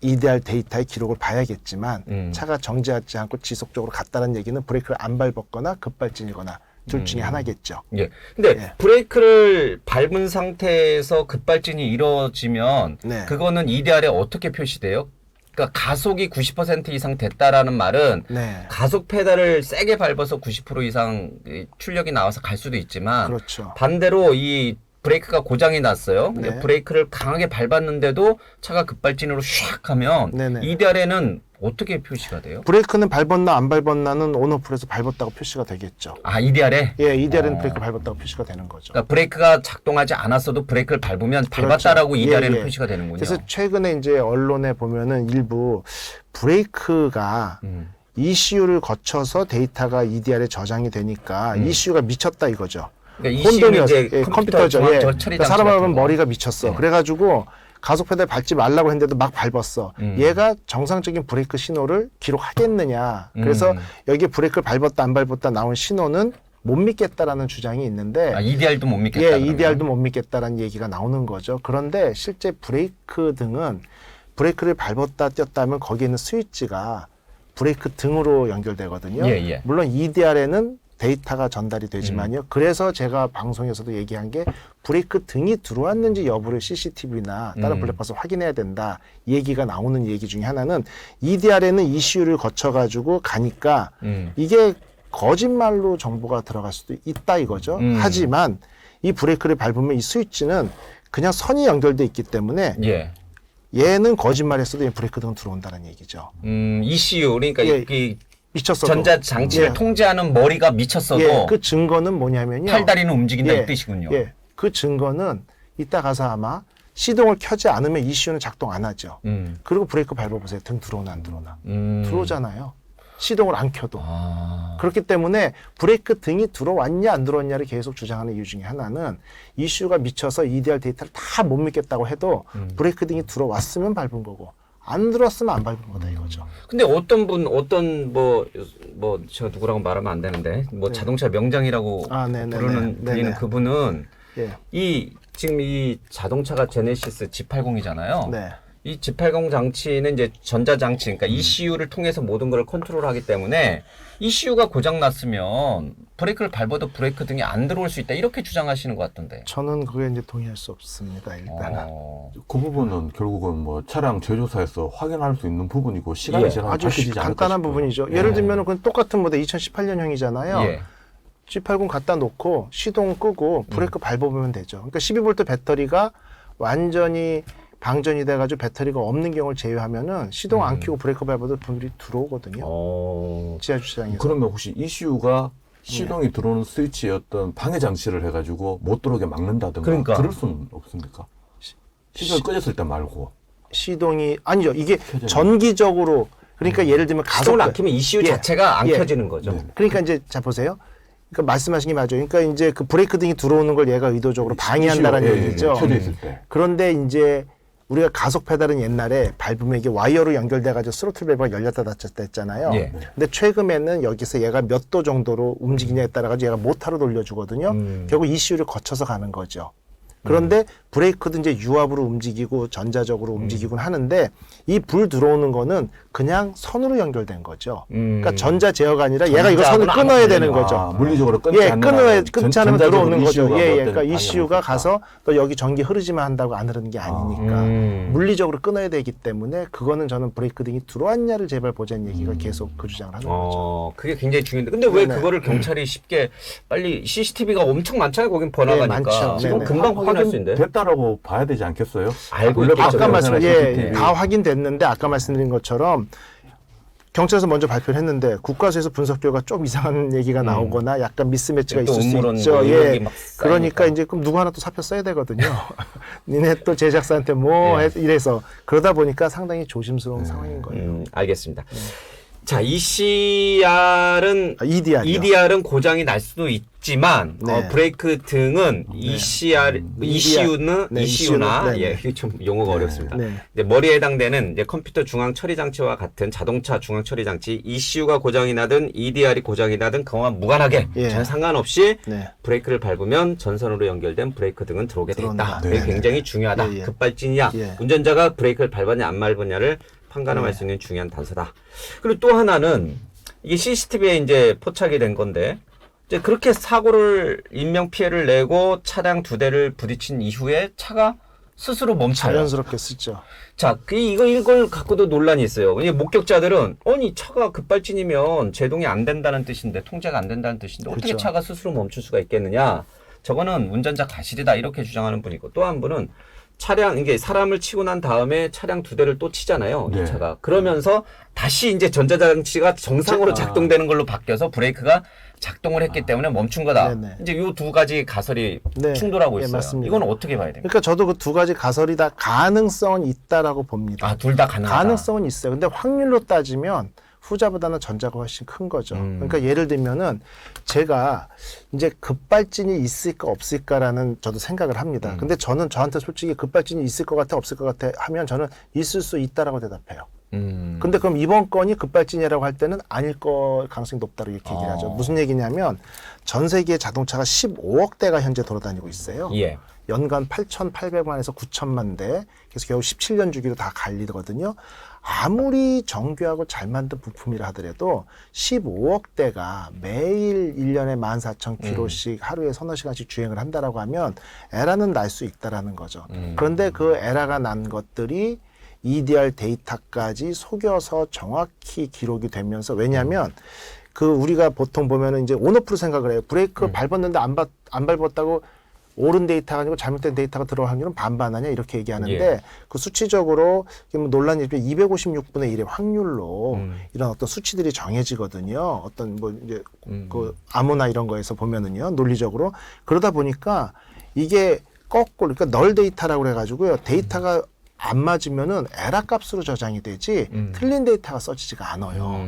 S3: EDR 데이터의 기록을 봐야겠지만 차가 정지하지 않고 지속적으로 갔다는 얘기는 브레이크를 안 밟았거나 급발진이거나 둘 중에 하나겠죠.
S2: 근데 브레이크를 밟은 상태에서 급발진이 이루어지면 그거는 EDR에 어떻게 표시돼요? 그러니까 가속이 90% 이상 됐다라는 말은 가속 페달을 세게 밟아서 90% 이상 출력이 나와서 갈 수도 있지만 반대로 이 브레이크가 고장이 났어요. 근데 브레이크를 강하게 밟았는데도 차가 급발진으로 샥 하면 EDR에는 어떻게 표시가 돼요?
S3: 브레이크는 밟았나 안 밟았나는 온오프에서 밟았다고 표시가 되겠죠.
S2: EDR에?
S3: 예, EDR에는 브레이크 밟았다고 표시가 되는 거죠.
S2: 그러니까 브레이크가 작동하지 않았어도 브레이크를 밟으면 밟았다라고 EDR에는 표시가 되는군요.
S3: 그래서 최근에 이제 언론에 보면은 일부 브레이크가 ECU를 거쳐서 데이터가 EDR에 저장이 되니까 ECU가 미쳤다 이거죠.
S2: 그러니까 ECU는 이제
S3: 컴퓨터죠.
S2: 처리
S3: 사람하면 머리가 미쳤어. 그래가지고 가속 페달 밟지 말라고 했는데도 막 밟았어. 얘가 정상적인 브레이크 신호를 기록하겠느냐. 그래서 여기 브레이크를 밟았다 안 밟았다 나온 신호는 못 믿겠다라는 주장이 있는데
S2: EDR도 못 믿겠다.
S3: EDR도 못 믿겠다라는 얘기가 나오는 거죠. 그런데 실제 브레이크 등은 브레이크를 밟았다 뗐다 하면 거기에 있는 스위치가 브레이크 등으로 연결되거든요. 물론 EDR에는 데이터가 전달이 되지만요. 그래서 제가 방송에서도 얘기한 게 브레이크 등이 들어왔는지 여부를 CCTV나 다른 블랙박스 확인해야 된다. 이 얘기가 나오는 얘기 중에 하나는 EDR에는 ECU를 거쳐가지고 가니까 이게 거짓말로 정보가 들어갈 수도 있다 이거죠. 하지만 이 브레이크를 밟으면 이 스위치는 그냥 선이 연결돼 있기 때문에 얘는 거짓말했어도 얘 브레이크 등 들어온다는 얘기죠.
S2: ECU 그러니까
S3: 예,
S2: 이
S3: 미쳤어도.
S2: 전자 장치를
S3: 예.
S2: 통제하는 머리가 미쳤어도
S3: 예, 그 증거는 뭐냐면요.
S2: 팔다리는 움직인다
S3: 예,
S2: 이 뜻이군요.
S3: 예, 그 증거는 이따 가서 아마 시동을 켜지 않으면 ECU는 작동 안 하죠. 그리고 브레이크 밟아보세요. 등 들어오나 안 들어오나. 들어오잖아요. 시동을 안 켜도. 그렇기 때문에 브레이크 등이 들어왔냐 안 들어왔냐를 계속 주장하는 이유 중에 하나는 ECU가 미쳐서 EDR 데이터를 다 못 믿겠다고 해도 브레이크 등이 들어왔으면 밟은 거고 안 들어왔으면 안 밟은 거다 이거죠.
S2: 근데 어떤 뭐 제가 누구라고 말하면 안 되는데 뭐 자동차 명장이라고 불리는
S3: 네네.
S2: 그분은
S3: 예.
S2: 지금 이 자동차가 제네시스 G80이잖아요.
S3: 네.
S2: 이 G80 장치는 이제 전자 장치, 그러니까 ECU를 통해서 모든 걸 컨트롤하기 때문에 ECU가 고장 났으면 브레이크를 밟아도 브레이크 등이 안 들어올 수 있다 이렇게 주장하시는 것 같던데.
S3: 저는 그게 이제 동의할 수 없습니다. 일단은.
S1: 그 부분은 결국은 뭐 차량 제조사에서 확인할 수 있는 부분이고 시간이 지나면
S3: 아주
S1: 밝혀지지 않을까
S3: 간단한
S1: 싶어요.
S3: 부분이죠. 예를 들면 그 똑같은 모델 2018년형이잖아요.
S2: 예.
S3: G80 갖다 놓고 시동 끄고 브레이크 밟아보면 되죠. 그러니까 12V 배터리가 완전히 방전이 돼가지고 배터리가 없는 경우를 제외하면은 시동 안 켜고 브레이크 밟아도 분들이 들어오거든요. 지하 주차장에서.
S1: 그러면 혹시 ECU가 시동이 들어오는 스위치에 어떤 방해 장치를 해가지고 못 들어오게 막는다든가
S2: 그러니까.
S1: 그럴 수는 없습니까? 시동이 꺼졌을 때 말고.
S3: 시동이 아니죠. 이게
S1: 켜져요.
S3: 전기적으로 그러니까 예를 들면
S2: 시동을 안 켜면 ECU
S3: 예.
S2: 자체가 안
S3: 예.
S2: 켜지는 거죠.
S1: 네.
S3: 그러니까 이제 자 보세요. 그러니까 말씀하신 게 맞아요. 그러니까 이제 그 브레이크 등이 들어오는 걸 얘가 의도적으로 방해한다라는
S1: ECU,
S3: 얘기죠.
S1: 켜져 있을 때.
S3: 그런데 이제 우리가 가속 페달은 옛날에 밟으면 이게 와이어로 연결돼가지고 스로틀 밸브가 열렸다 닫혔다 했잖아요.
S2: 예.
S3: 근데 최근에는 여기서 얘가 몇 도 정도로 움직이냐에 따라가지고 얘가 모터로 돌려주거든요. 결국 ECU를 거쳐서 가는 거죠. 그런데 브레이크도 이제 유압으로 움직이고 전자적으로 움직이곤 하는데 이 불 들어오는 거는 그냥 선으로 연결된 거죠. 그러니까 전자 제어가 아니라 얘가 이거 선을
S2: 전자하고는
S3: 끊어야
S2: 안
S3: 되는
S2: 걸려요.
S3: 거죠.
S1: 물리적으로 끊지
S3: 예,
S1: 않는
S3: 끊지 않으면 들어오는 거죠. 예, 예. 그러니까
S1: 방해를
S3: ECU가
S1: 할 수 있다.
S3: 가서 또 여기 전기 흐르지만 한다고 안 흐르는 게 아니니까 물리적으로 끊어야 되기 때문에 그거는 저는 브레이크 등이 들어왔냐를 제발 보자는 얘기가 계속 그 주장을 하는 거죠.
S2: 그게 굉장히 중요한데. 근데 왜
S3: 네네.
S2: 그거를 경찰이 쉽게 빨리 CCTV가 엄청 많잖아요. 거긴 번화가니까.
S3: 많죠.
S2: 지금
S3: 네네.
S2: 금방 확인할 수 있는데.
S1: 됐다라고 봐야 되지 않겠어요?
S2: 알고
S1: 원래
S2: 있겠죠.
S3: 아까 말씀
S1: CCTV.
S3: 다 확인됐는데 아까 말씀드린 것처럼 경찰에서 먼저 발표를 했는데 국가수에서 분석 결과 좀 이상한 얘기가 나오거나 약간 미스매치가
S2: 또
S3: 있을 수
S2: 음모론,
S3: 있죠.
S2: 뭐
S3: 예.
S2: 의혹이 막
S3: 그러니까
S2: 쌓이니까.
S3: 이제 그럼 누구 하나 또 사표 써야 되거든요. 니네 또 제작사한테 뭐 이래서 그러다 보니까 상당히 조심스러운 상황인 거예요.
S2: 알겠습니다. 자, ECR은
S3: EDR 이요.
S2: EDR은 고장이 날 수도 있지만
S3: 네.
S2: 브레이크 등은 ECU나
S3: 네,
S2: ECU나
S3: 네,
S2: 예,
S3: 네.
S2: 이게 좀 용어가 어렵습니다.
S3: 네.
S2: 이제 머리에 해당되는 이제 컴퓨터 중앙 처리 장치와 같은 자동차 중앙 처리 장치 ECU가 고장이 나든 EDR이 고장이 나든 그와 무관하게
S3: 예.
S2: 전혀 상관없이
S3: 네.
S2: 브레이크를 밟으면 전선으로 연결된 브레이크 등은 들어오게 돼 있다.
S3: 들어온다.
S2: 그게
S1: 네.
S2: 굉장히 중요하다.
S3: 예, 예.
S2: 급발진이야.
S3: 예.
S2: 운전자가 브레이크를 밟았냐 안 밟았냐를 판가름할 수 있는 중요한 단서다. 그리고 또 하나는 이게 CCTV에 이제 포착이 된 건데 이제 그렇게 사고를 인명 피해를 내고 차량 2대를 부딪힌 이후에 차가 스스로 멈춰요.
S3: 자연스럽게 쓰죠.
S2: 자, 이걸 갖고도 논란이 있어요. 이 목격자들은 아니 차가 급발진이면 제동이 안 된다는 뜻인데 통제가 안 된다는 뜻인데 어떻게
S3: 그렇죠.
S2: 차가 스스로 멈출 수가 있겠느냐? 저거는 운전자 과실이다 이렇게 주장하는 분이고 또 한 분은 차량 이게 사람을 치고 난 다음에 차량 2대를 또 치잖아요. 이
S1: 네.
S2: 차가 그러면서 다시 이제 전자장치가 정상으로 작동되는 걸로 바뀌어서 브레이크가 작동을 했기 때문에 멈춘 거다.
S3: 네네.
S2: 이제 요 두 가지 가설이
S3: 네.
S2: 충돌하고
S3: 예,
S2: 있어요.
S3: 맞습니다.
S2: 이건 어떻게 봐야 됩니까?
S3: 그러니까 저도 그 두 가지 가설이 다 가능성은 있다라고 봅니다.
S2: 아, 둘 다 가능하다.
S3: 가능성은 있어요. 근데 확률로 따지면 후자보다는 전자가 훨씬 큰 거죠. 그러니까 예를 들면은 제가 이제 급발진이 있을까 없을까라는 저도 생각을 합니다. 근데 저는 저한테 솔직히 급발진이 있을 것 같아 없을 것 같아 하면 저는 있을 수 있다라고 대답해요. 근데 그럼 이번 건이 급발진이라고 할 때는 아닐 거 가능성이 높다고 이렇게 얘기를 하죠. 무슨 얘기냐면 전 세계 자동차가 15억 대가 현재 돌아다니고 있어요.
S2: 예.
S3: 연간 8,800만에서 9천만 대, 그래서 겨우 17년 주기로 다 갈리거든요. 아무리 정교하고 잘 만든 부품이라 하더라도 15억 대가 매일 1년에 14,000km씩 하루에 서너 시간씩 주행을 한다라고 하면 에러는 날 수 있다라는 거죠. 그런데 그 에러가 난 것들이 EDR 데이터까지 속여서 정확히 기록이 되면서 왜냐하면 그 우리가 보통 보면은 이제 온오프로 생각을 해요. 브레이크 밟았는데 안 밟았다고 옳은 데이터가 아니고 잘못된 데이터가 들어올 확률은 반반하냐 이렇게 얘기하는데
S2: 예.
S3: 그 수치적으로 뭐 논란이 있지만 256분의 1의 확률로 이런 어떤 수치들이 정해지거든요. 어떤 뭐 이제 그 암호나 이런 거에서 보면은요. 논리적으로. 그러다 보니까 이게 거꾸로 그러니까 널 데이터라고 그래 가지고요. 데이터가 안 맞으면은 에러 값으로 저장이 되지 틀린 데이터가 써지지가 않아요.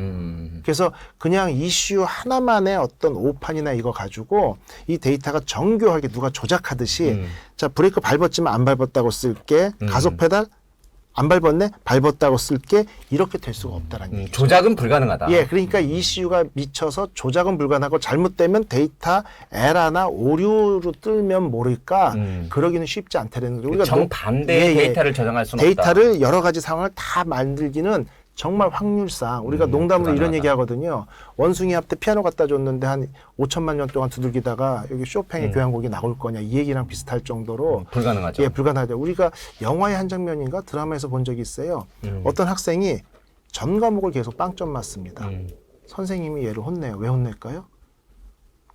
S3: 그래서 그냥 이슈 하나만의 어떤 오판이나 이거 가지고 이 데이터가 정교하게 누가 조작하듯이 자 브레이크 밟았지만 안 밟았다고 쓸게 가속 페달 안 밟았네 밟았다고 쓸게 이렇게 될 수가 없다라는 얘기죠.
S2: 조작은 불가능하다.
S3: 예, 그러니까 이슈가 미쳐서 조작은 불가능하고 잘못되면 데이터 에러나 오류로 뜨면 모를까 그러기는 쉽지 않다는 거죠. 우리가
S2: 정반대의 데이터를 저장할 수는 없다.
S3: 데이터를 여러 가지 상황을 다 만들기는 정말 확률상 우리가 농담으로 이런 얘기 하거든요. 원숭이한테 피아노 갖다 줬는데 한 5천만 년 동안 두들기다가 여기 쇼팽의 교향곡이 나올 거냐 이 얘기랑 비슷할 정도로
S2: 불가능하죠.
S3: 예, 불가능하죠. 우리가 영화의 한 장면인가 드라마에서 본 적이 있어요. 어떤 학생이 전 과목을 계속 빵점 맞습니다. 선생님이 얘를 혼내요. 왜 혼낼까요?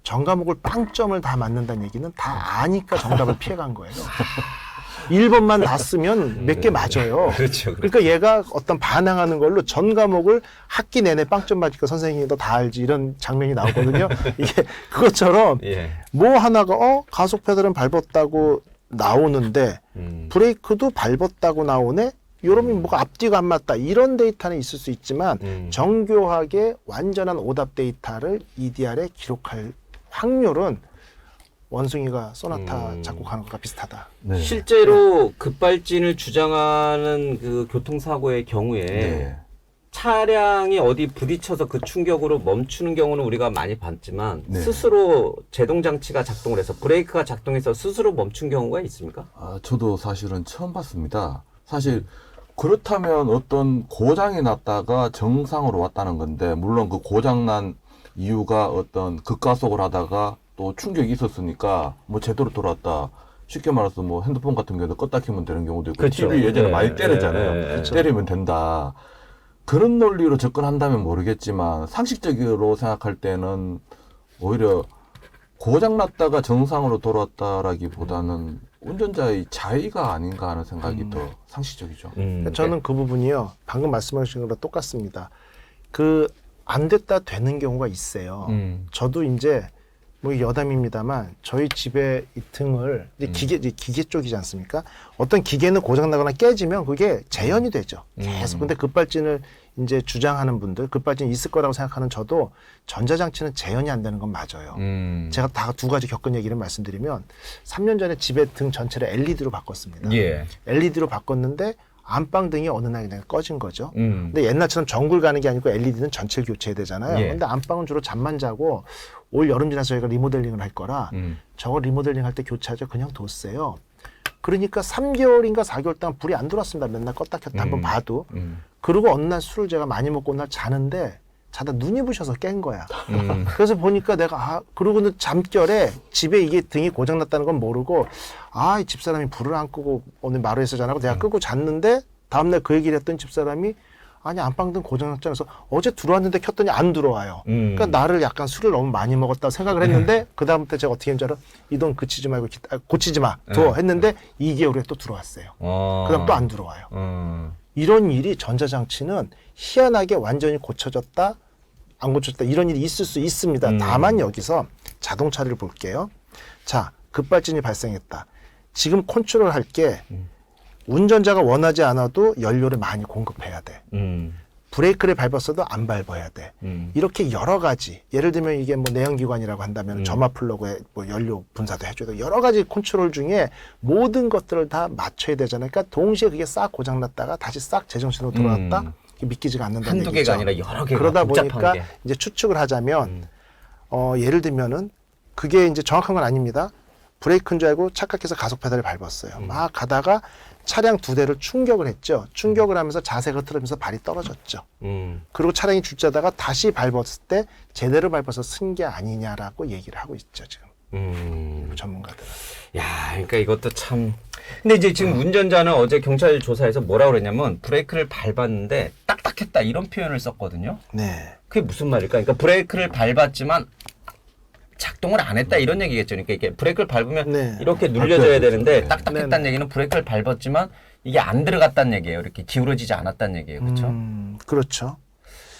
S3: 전 과목을 빵점을 다 맞는다는 얘기는 다 아니까 정답을 피해간 거예요. 1번만 났으면 몇 개 맞아요.
S2: 그렇죠.
S3: 그러니까 얘가 어떤 반항하는 걸로 전 과목을 학기 내내 빵점 맞으니까 선생님이 너 다 알지 이런 장면이 나오거든요. 이게 그것처럼
S2: 예.
S3: 뭐 하나가 가속 페달은 밟았다고 나오는데 브레이크도 밟았다고 나오네. 이러면 뭐가 앞뒤가 안 맞다. 이런 데이터는 있을 수 있지만 정교하게 완전한 오답 데이터를 EDR에 기록할 확률은 원숭이가 소나타 작곡하는 것과 비슷하다.
S1: 네.
S4: 실제로 급발진을 주장하는 그 교통사고의 경우에
S1: 네.
S4: 차량이 어디 부딪혀서 그 충격으로 멈추는 경우는 우리가 많이 봤지만
S1: 네.
S4: 스스로 제동장치가 작동을 해서 브레이크가 작동해서 스스로 멈춘 경우가 있습니까?
S1: 저도 사실은 처음 봤습니다. 사실 그렇다면 어떤 고장이 났다가 정상으로 왔다는 건데 물론 그 고장난 이유가 어떤 급가속을 하다가 또 충격이 있었으니까 뭐 제대로 돌아왔다. 쉽게 말해서 뭐 핸드폰 같은 경우도 껐다 켜면 되는 경우도 있고
S2: 그렇죠.
S1: TV 예전에
S2: 예,
S1: 많이 때리잖아요.
S2: 예,
S1: 때리면 된다. 그런 논리로 접근한다면 모르겠지만 상식적으로 생각할 때는 오히려 고장났다가 정상으로 돌아왔다라기보다는 운전자의 자의가 아닌가 하는 생각이 더 상식적이죠.
S3: 저는 그 부분이요. 방금 말씀하신 거랑 똑같습니다. 그 안 됐다 되는 경우가 있어요. 저도 이제 뭐 여담입니다만 저희 집에 이 등을 이제 기계 쪽이지 않습니까? 어떤 기계는 고장 나거나 깨지면 그게 재현이 되죠. 계속 근데 급발진을 이제 주장하는 분들, 급발진 있을 거라고 생각하는 저도 전자장치는 재현이 안 되는 건 맞아요. 제가 다 두 가지 겪은 얘기를 말씀드리면 3년 전에 집에 등 전체를 LED로 바꿨습니다.
S2: 예.
S3: LED로 바꿨는데 안방등이 어느 날 그냥 꺼진 거죠. 근데 옛날처럼 전구를 가는 게 아니고 LED는 전체를 교체해야 되잖아요.
S2: 예.
S3: 근데 안방은 주로 잠만 자고 올 여름 지나서 저희가 리모델링을 할 거라 저거 리모델링 할 때 교체하죠. 그냥 뒀어요. 그러니까 3개월인가 4개월 동안 불이 안 들어왔습니다. 맨날 껐다 켰다 한번 봐도. 그리고 어느 날 술을 제가 많이 먹고 어느 날 자는데 자다 눈이 부셔서 깬 거야. 그래서 보니까 내가 그러고는 잠결에 집에 이게 등이 고장났다는 건 모르고 이 집사람이 불을 안 끄고 오늘 마루에서 자라고 내가 끄고 잤는데 다음날 그 얘기를 했던 집사람이 아니 안방등 고장났잖아. 그래서 어제 들어왔는데 켰더니 안 들어와요. 그러니까 나를 약간 술을 너무 많이 먹었다고 생각을 했는데 그 다음부터 제가 어떻게 했는지 알아? 이 돈 그치지 말고 고치지 마. 둬 했는데 2개월 후에 또 들어왔어요. 그 다음 또 안 들어와요. 이런 일이 전자장치는 희한하게 완전히 고쳐졌다 안 고쳐졌다 이런 일이 있을 수 있습니다. 다만 여기서 자동차를 볼게요. 자, 급발진이 발생했다. 지금 컨트롤할 게 운전자가 원하지 않아도 연료를 많이 공급해야 돼. 브레이크를 밟았어도 안 밟아야 돼. 이렇게 여러 가지 예를 들면 이게 뭐 내연기관이라고 한다면 점화 플러그에 뭐 연료 분사도 해줘야 돼. 여러 가지 컨트롤 중에 모든 것들을 다 맞춰야 되잖아요. 그러니까 동시에 그게 싹 고장났다가 다시 싹 제정신으로 돌아왔다. 믿기지가 않는다는
S2: 한두
S3: 얘기죠.
S2: 개가 아니라 여러 개가
S3: 그러다
S2: 복잡한
S3: 보니까
S2: 게.
S3: 이제 추측을 하자면 예를 들면은 그게 이제 정확한 건 아닙니다. 브레이크인 줄 알고 착각해서 가속 페달을 밟았어요. 막 가다가 차량 두 대를 충격을 했죠. 충격을 하면서 자세가 흐트러면서 발이 떨어졌죠. 그리고 차량이 주차하다가 다시 밟았을 때 제대로 밟아서 쓴 게 아니냐라고 얘기를 하고 있죠, 지금. 전문가들은.
S4: 야, 그러니까 이것도 참. 근데 이제 지금 운전자는 어제 경찰 조사에서 뭐라고 그랬냐면 브레이크를 밟았는데 딱딱했다 이런 표현을 썼거든요.
S3: 네.
S4: 그게 무슨 말일까? 그러니까 브레이크를 밟았지만 작동을 안 했다 이런 얘기겠죠. 그러니까 이게 브레이크를 밟으면
S3: 네.
S4: 이렇게 눌려져야 되는데
S1: 네.
S4: 딱딱했다는 얘기는 브레이크를 밟았지만 이게 안 들어갔다는 얘기예요. 이렇게 기울어지지 않았다는 얘기예요. 그렇죠?
S3: 그렇죠.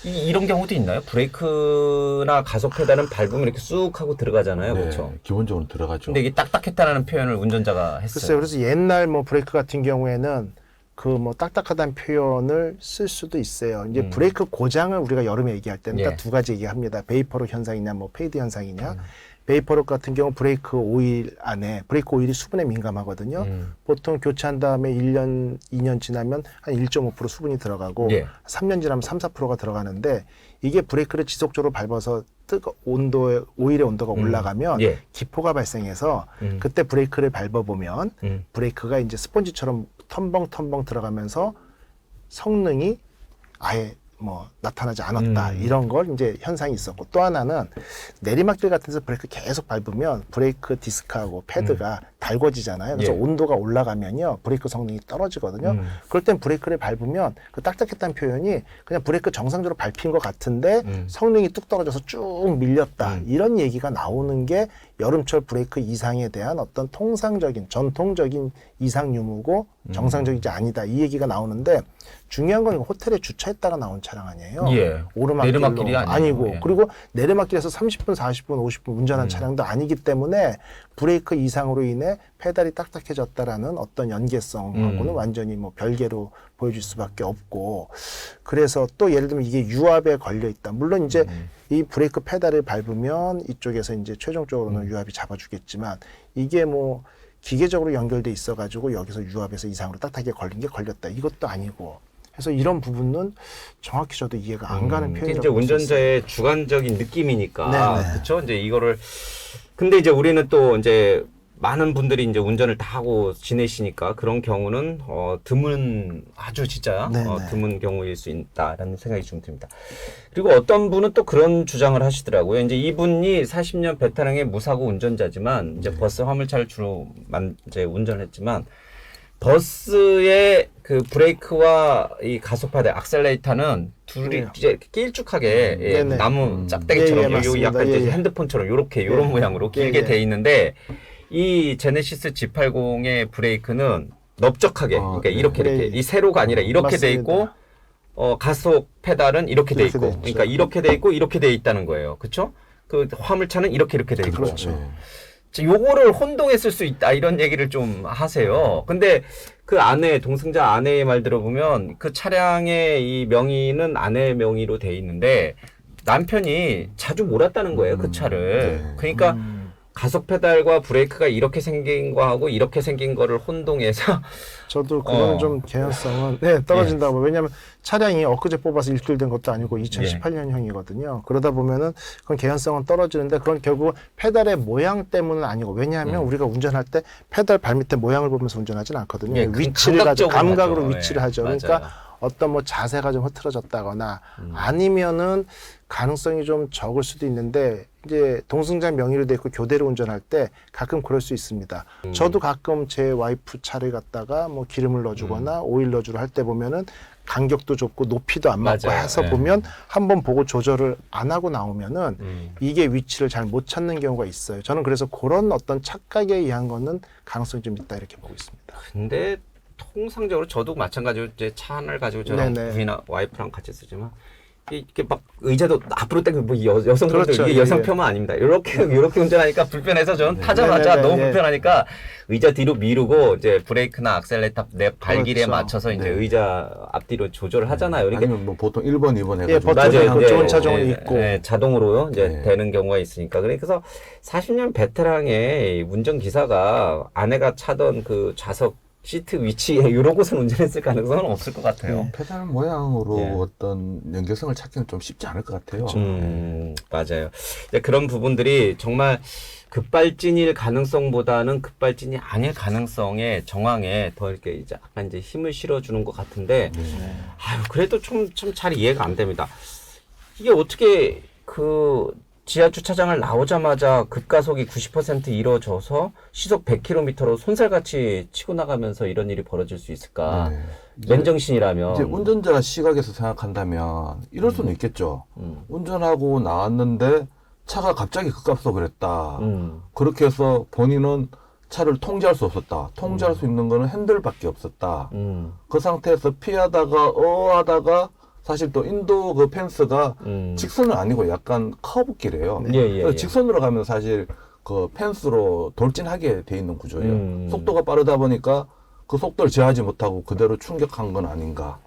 S4: 이런 경우도 있나요? 브레이크나 가속 페달은 밟으면 이렇게 쑥 하고 들어가잖아요.
S1: 네,
S4: 그렇죠?
S1: 기본적으로 들어가죠.
S4: 근데 이게 딱딱했다는 표현을 운전자가
S3: 글쎄요.
S4: 했어요.
S3: 그래서 옛날 뭐 브레이크 같은 경우에는 그 뭐 딱딱하다는 표현을 쓸 수도 있어요. 이제 브레이크 고장을 우리가 여름에 얘기할 때는
S4: 예.
S3: 딱 두 가지 얘기합니다. 베이퍼록 현상이냐, 뭐 페이드 현상이냐. 베이퍼록 같은 경우 브레이크 오일 안에 브레이크 오일이 수분에 민감하거든요. 보통 교체한 다음에 1년, 2년 지나면 한 1.5% 수분이 들어가고
S4: 예.
S3: 3년 지나면 3~4%가 들어가는데 이게 브레이크를 지속적으로 밟아서 온도의 오일의 온도가 올라가면
S4: 예.
S3: 기포가 발생해서 그때 브레이크를 밟아보면 브레이크가 이제 스펀지처럼 텀벙텀벙 들어가면서 성능이 아예 뭐 나타나지 않았다 이런 걸 이제 현상이 있었고 또 하나는 내리막길 같은 데서 브레이크 계속 밟으면 브레이크 디스크하고 패드가 달궈지잖아요. 그래서
S4: 예.
S3: 온도가 올라가면요 브레이크 성능이 떨어지거든요. 그럴 땐 브레이크를 밟으면 그 딱딱했다는 표현이 그냥 브레이크 정상적으로 밟힌 것 같은데 성능이 뚝 떨어져서 쭉 밀렸다 이런 얘기가 나오는 게 여름철 브레이크 이상에 대한 어떤 통상적인 전통적인 이상 유무고 정상적이지 아니다 이 얘기가 나오는데 중요한 건 호텔에 주차했다가 나온 차량 아니에요.
S4: 예.
S3: 오르막길로
S4: 내리막길이 아니고. 예.
S3: 그리고 내리막길에서 30분, 40분, 50분 운전한 차량도 아니기 때문에 브레이크 이상으로 인해 페달이 딱딱해졌다라는 어떤 연계성하고는 완전히 뭐 별개로 보여줄 수밖에 없고 그래서 또 예를 들면 이게 유압에 걸려 있다. 물론 이제 이 브레이크 페달을 밟으면 이쪽에서 이제 최종적으로는 유압이 잡아주겠지만 이게 뭐 기계적으로 연결돼 있어가지고 여기서 유압에서 이상으로 딱딱하게 걸린 게 걸렸다. 이것도 아니고. 그래서 이런 부분은 정확히 저도 이해가 안 가는
S4: 이게
S3: 표현이라고
S4: 이제
S3: 볼수 있어요.
S4: 운전자의 주관적인 느낌이니까
S3: 네네.
S4: 그렇죠. 이제 이거를 근데 이제 우리는 또 이제 많은 분들이 이제 운전을 다 하고 지내시니까 그런 경우는 드문 아주 진짜
S3: 네네.
S4: 드문 경우일 수 있다라는 생각이 좀 듭니다. 그리고 어떤 분은 또 그런 주장을 하시더라고요. 이제 이분이 40년 베테랑의 무사고 운전자지만 이제 버스 화물차를 주로 이제 운전했지만 버스의 그 브레이크와 이 가속 페달, 악셀레이터는 둘이
S3: 네.
S4: 이제 길쭉하게 예,
S3: 네네.
S4: 나무 짝대기처럼
S3: 예, 예, 맞습니다.
S4: 약간 이제
S3: 예, 예.
S4: 핸드폰처럼 요렇게 요런 모양으로 길게
S3: 예.
S4: 돼 있는데 이 제네시스 G80의 브레이크는 넓적하게 그러니까 이렇게
S3: 네.
S4: 이렇게 이 세로가 아니라 이렇게 돼 있고
S3: 맞습니다.
S4: 가속 페달은 이렇게 돼
S3: 이렇게
S4: 있고
S3: 돼 있죠.
S4: 그러니까 이렇게 돼 있고 이렇게 돼 있다는 거예요. 그렇죠? 그 화물차는 이렇게 돼 있고.
S3: 그렇죠.
S4: 요거를 혼동해 쓸 수 있다 이런 얘기를 좀 하세요. 근데 그 아내 동승자 아내의 말 들어보면 그 차량의 이 명의는 아내 명의로 돼 있는데 남편이 자주 몰았다는 거예요 그 차를.
S1: 네.
S4: 그러니까 가속 페달과 브레이크가 이렇게 생긴 거하고 이렇게 생긴 거를 혼동해서
S3: 저도 그거는 좀 개연성은 떨어진다고. 왜냐하면 차량이 엊그제 뽑아서 일주일 된 것도 아니고 2018년형이거든요. 그러다 보면은 그건 개연성은 떨어지는데 그건 결국 페달의 모양 때문은 아니고 왜냐하면 우리가 운전할 때 페달 발밑에 모양을 보면서 운전하지는 않거든요.
S4: 예,
S3: 위치를 가지고
S4: 감각적으로
S3: 감각으로
S4: 하죠.
S3: 위치를
S4: 예,
S3: 하죠.
S4: 맞아요.
S3: 그러니까 어떤 뭐 자세가 좀 흐트러졌다거나 아니면은 가능성이 좀 적을 수도 있는데 이제 동승자 명의로 돼 있고 교대로 운전할 때 가끔 그럴 수 있습니다. 저도 가끔 제 와이프 차를 갖다가 뭐 기름을 넣어주거나 오일 넣어주러 할 때 보면은 간격도 좁고 높이도 안 맞고
S4: 맞아요.
S3: 해서
S4: 예.
S3: 보면 한번 보고 조절을 안 하고 나오면은 이게 위치를 잘 못 찾는 경우가 있어요. 저는 그래서 그런 어떤 착각에 의한 거는 가능성이 좀 있다 이렇게 보고 있습니다.
S4: 근데 통상적으로 저도 마찬가지로 이제 차 하나를 가지고 저랑
S3: 네네.
S4: 부인이나 와이프랑 같이 쓰지만 이게 막 의자도 앞으로 당기고 뭐 여성분들
S3: 그렇죠.
S4: 이게
S3: 예,
S4: 여성표만 아닙니다. 이렇게 운전하니까 불편해서 저는 타자마자
S3: 네네네,
S4: 너무
S3: 예.
S4: 불편하니까 의자 뒤로 미루고 이제 브레이크나 악셀레이터 내 발길에
S3: 그렇죠.
S4: 맞춰서 이제
S1: 네.
S4: 의자 앞뒤로 조절을 하잖아요. 이렇게
S1: 아니면 뭐 보통 1번, 2번 해가지고
S3: 예, 보통
S4: 맞아요.
S3: 그쪽은
S4: 이제,
S3: 차종은 있고.
S4: 자동으로 이제
S1: 네.
S4: 되는 경우가 있으니까. 그래서 40년 베테랑의 운전 기사가 아내가 차던 그 좌석 시트 위치에 이런 곳을 운전했을 가능성은 없을 것 같아요.
S1: 페달 모양으로
S4: 예.
S1: 어떤 연계성을 찾기는 좀 쉽지 않을 것 같아요.
S4: 맞아요. 이제 그런 부분들이 정말 급발진일 가능성보다는 급발진이 아닐 가능성의 정황에 더 이렇게 이제 약간 이제 힘을 실어주는 것 같은데, 아유, 그래도 좀 잘 이해가 안 됩니다. 이게 어떻게 그 지하 주차장을 나오자마자 급가속이 90% 이루어져서 시속 100km로 손살같이 치고 나가면서 이런 일이 벌어질 수 있을까?
S1: 네.
S4: 맨정신이라면.
S1: 이제 운전자 시각에서 생각한다면 이럴 수는 있겠죠. 운전하고 나왔는데 차가 갑자기 급감속을 했다. 그렇게 해서 본인은 차를 통제할 수 없었다. 통제할 수 있는 거는 핸들밖에 없었다. 그 상태에서 피하다가 하다가 사실 또 인도 그 펜스가 직선은 아니고 약간 커브길이에요. 그래서 직선으로 가면 사실 그 펜스로 돌진하게 돼 있는 구조예요. 속도가 빠르다 보니까 그 속도를 제어하지 못하고 그대로 충격한 건 아닌가.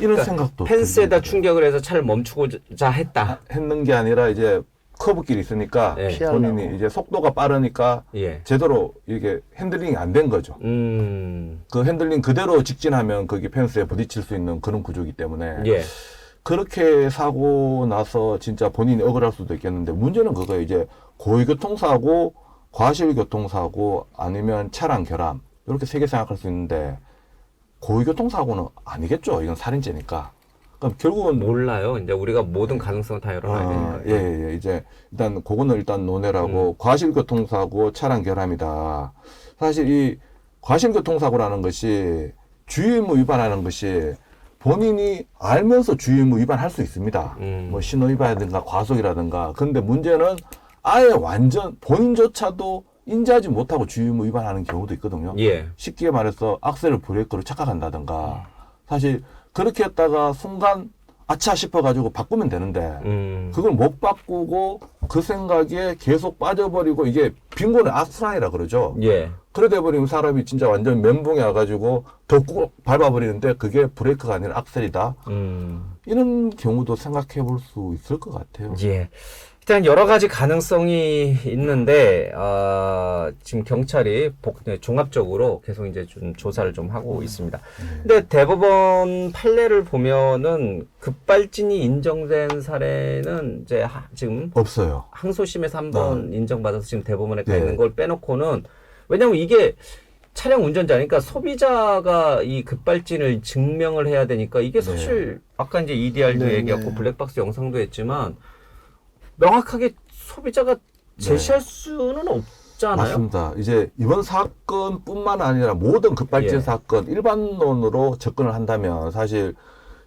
S1: 이런 생각도
S4: 펜스에다
S1: 들거든요.
S4: 충격을 해서 차를 멈추고자 했다.
S1: 했는 게 아니라 이제 커브길이 있으니까
S4: 예.
S1: 본인이 이제 속도가 빠르니까
S4: 예.
S1: 제대로 이게 핸들링이 안 된 거죠. 그 핸들링 그대로 직진하면 거기 펜스에 부딪힐 수 있는 그런 구조이기 때문에
S4: 예.
S1: 그렇게 사고 나서 진짜 본인이 억울할 수도 있겠는데 문제는 그거예요. 이제 고의교통사고, 과실교통사고, 아니면 차량 결함 이렇게 세 개 생각할 수 있는데 고의교통사고는 아니겠죠. 이건 살인죄니까. 그럼 결국은
S4: 몰라요. 이제 우리가 모든 가능성을 다 열어놔야 되니까.
S1: 예. 이제 일단 그거는 일단 논외라고 과실교통사고, 차량 결함이다. 사실 이 과실교통사고라는 것이 주의의무 위반하는 것이 본인이 알면서 주의의무 위반할 수 있습니다. 뭐 신호 위반이라든가 과속이라든가. 그런데 문제는 아예 완전 본인조차도 인지하지 못하고 주의의무 위반하는 경우도 있거든요.
S4: 예.
S1: 쉽게 말해서 악셀을 브레이크로 착각한다든가. 사실 그렇게 했다가 순간 아차 싶어가지고 바꾸면 되는데 그걸 못 바꾸고 그 생각에 계속 빠져버리고 이게 빈곤의 악순환이라 그러죠.
S4: 예.
S1: 그러다 버리면 사람이 진짜 완전 멘붕이 와가지고 더 꾹 밟아버리는데 그게 브레이크가 아니라 악셀이다. 이런 경우도 생각해 볼 수 있을 것 같아요.
S4: 예. 일단 여러 가지 가능성이 있는데 지금 경찰이 종합적으로 계속 이제 좀 조사를 좀 하고 있습니다. 근데 대법원 판례를 보면은 급발진이 인정된 사례는 이제 지금
S1: 없어요.
S4: 항소심에서 한번 인정받아서 지금 대법원에 가
S1: 네.
S4: 있는 걸 빼놓고는 왜냐면 이게 차량 운전자니까 소비자가 이 급발진을 증명을 해야 되니까 이게 사실 아까 이제 EDR도
S3: 네,
S4: 얘기했고
S3: 네.
S4: 블랙박스 영상도 했지만 명확하게 소비자가 제시할 수는 없잖아요.
S1: 맞습니다. 이제 이번 사건뿐만 아니라 모든 급발진
S4: 예.
S1: 사건 일반론으로 접근을 한다면 사실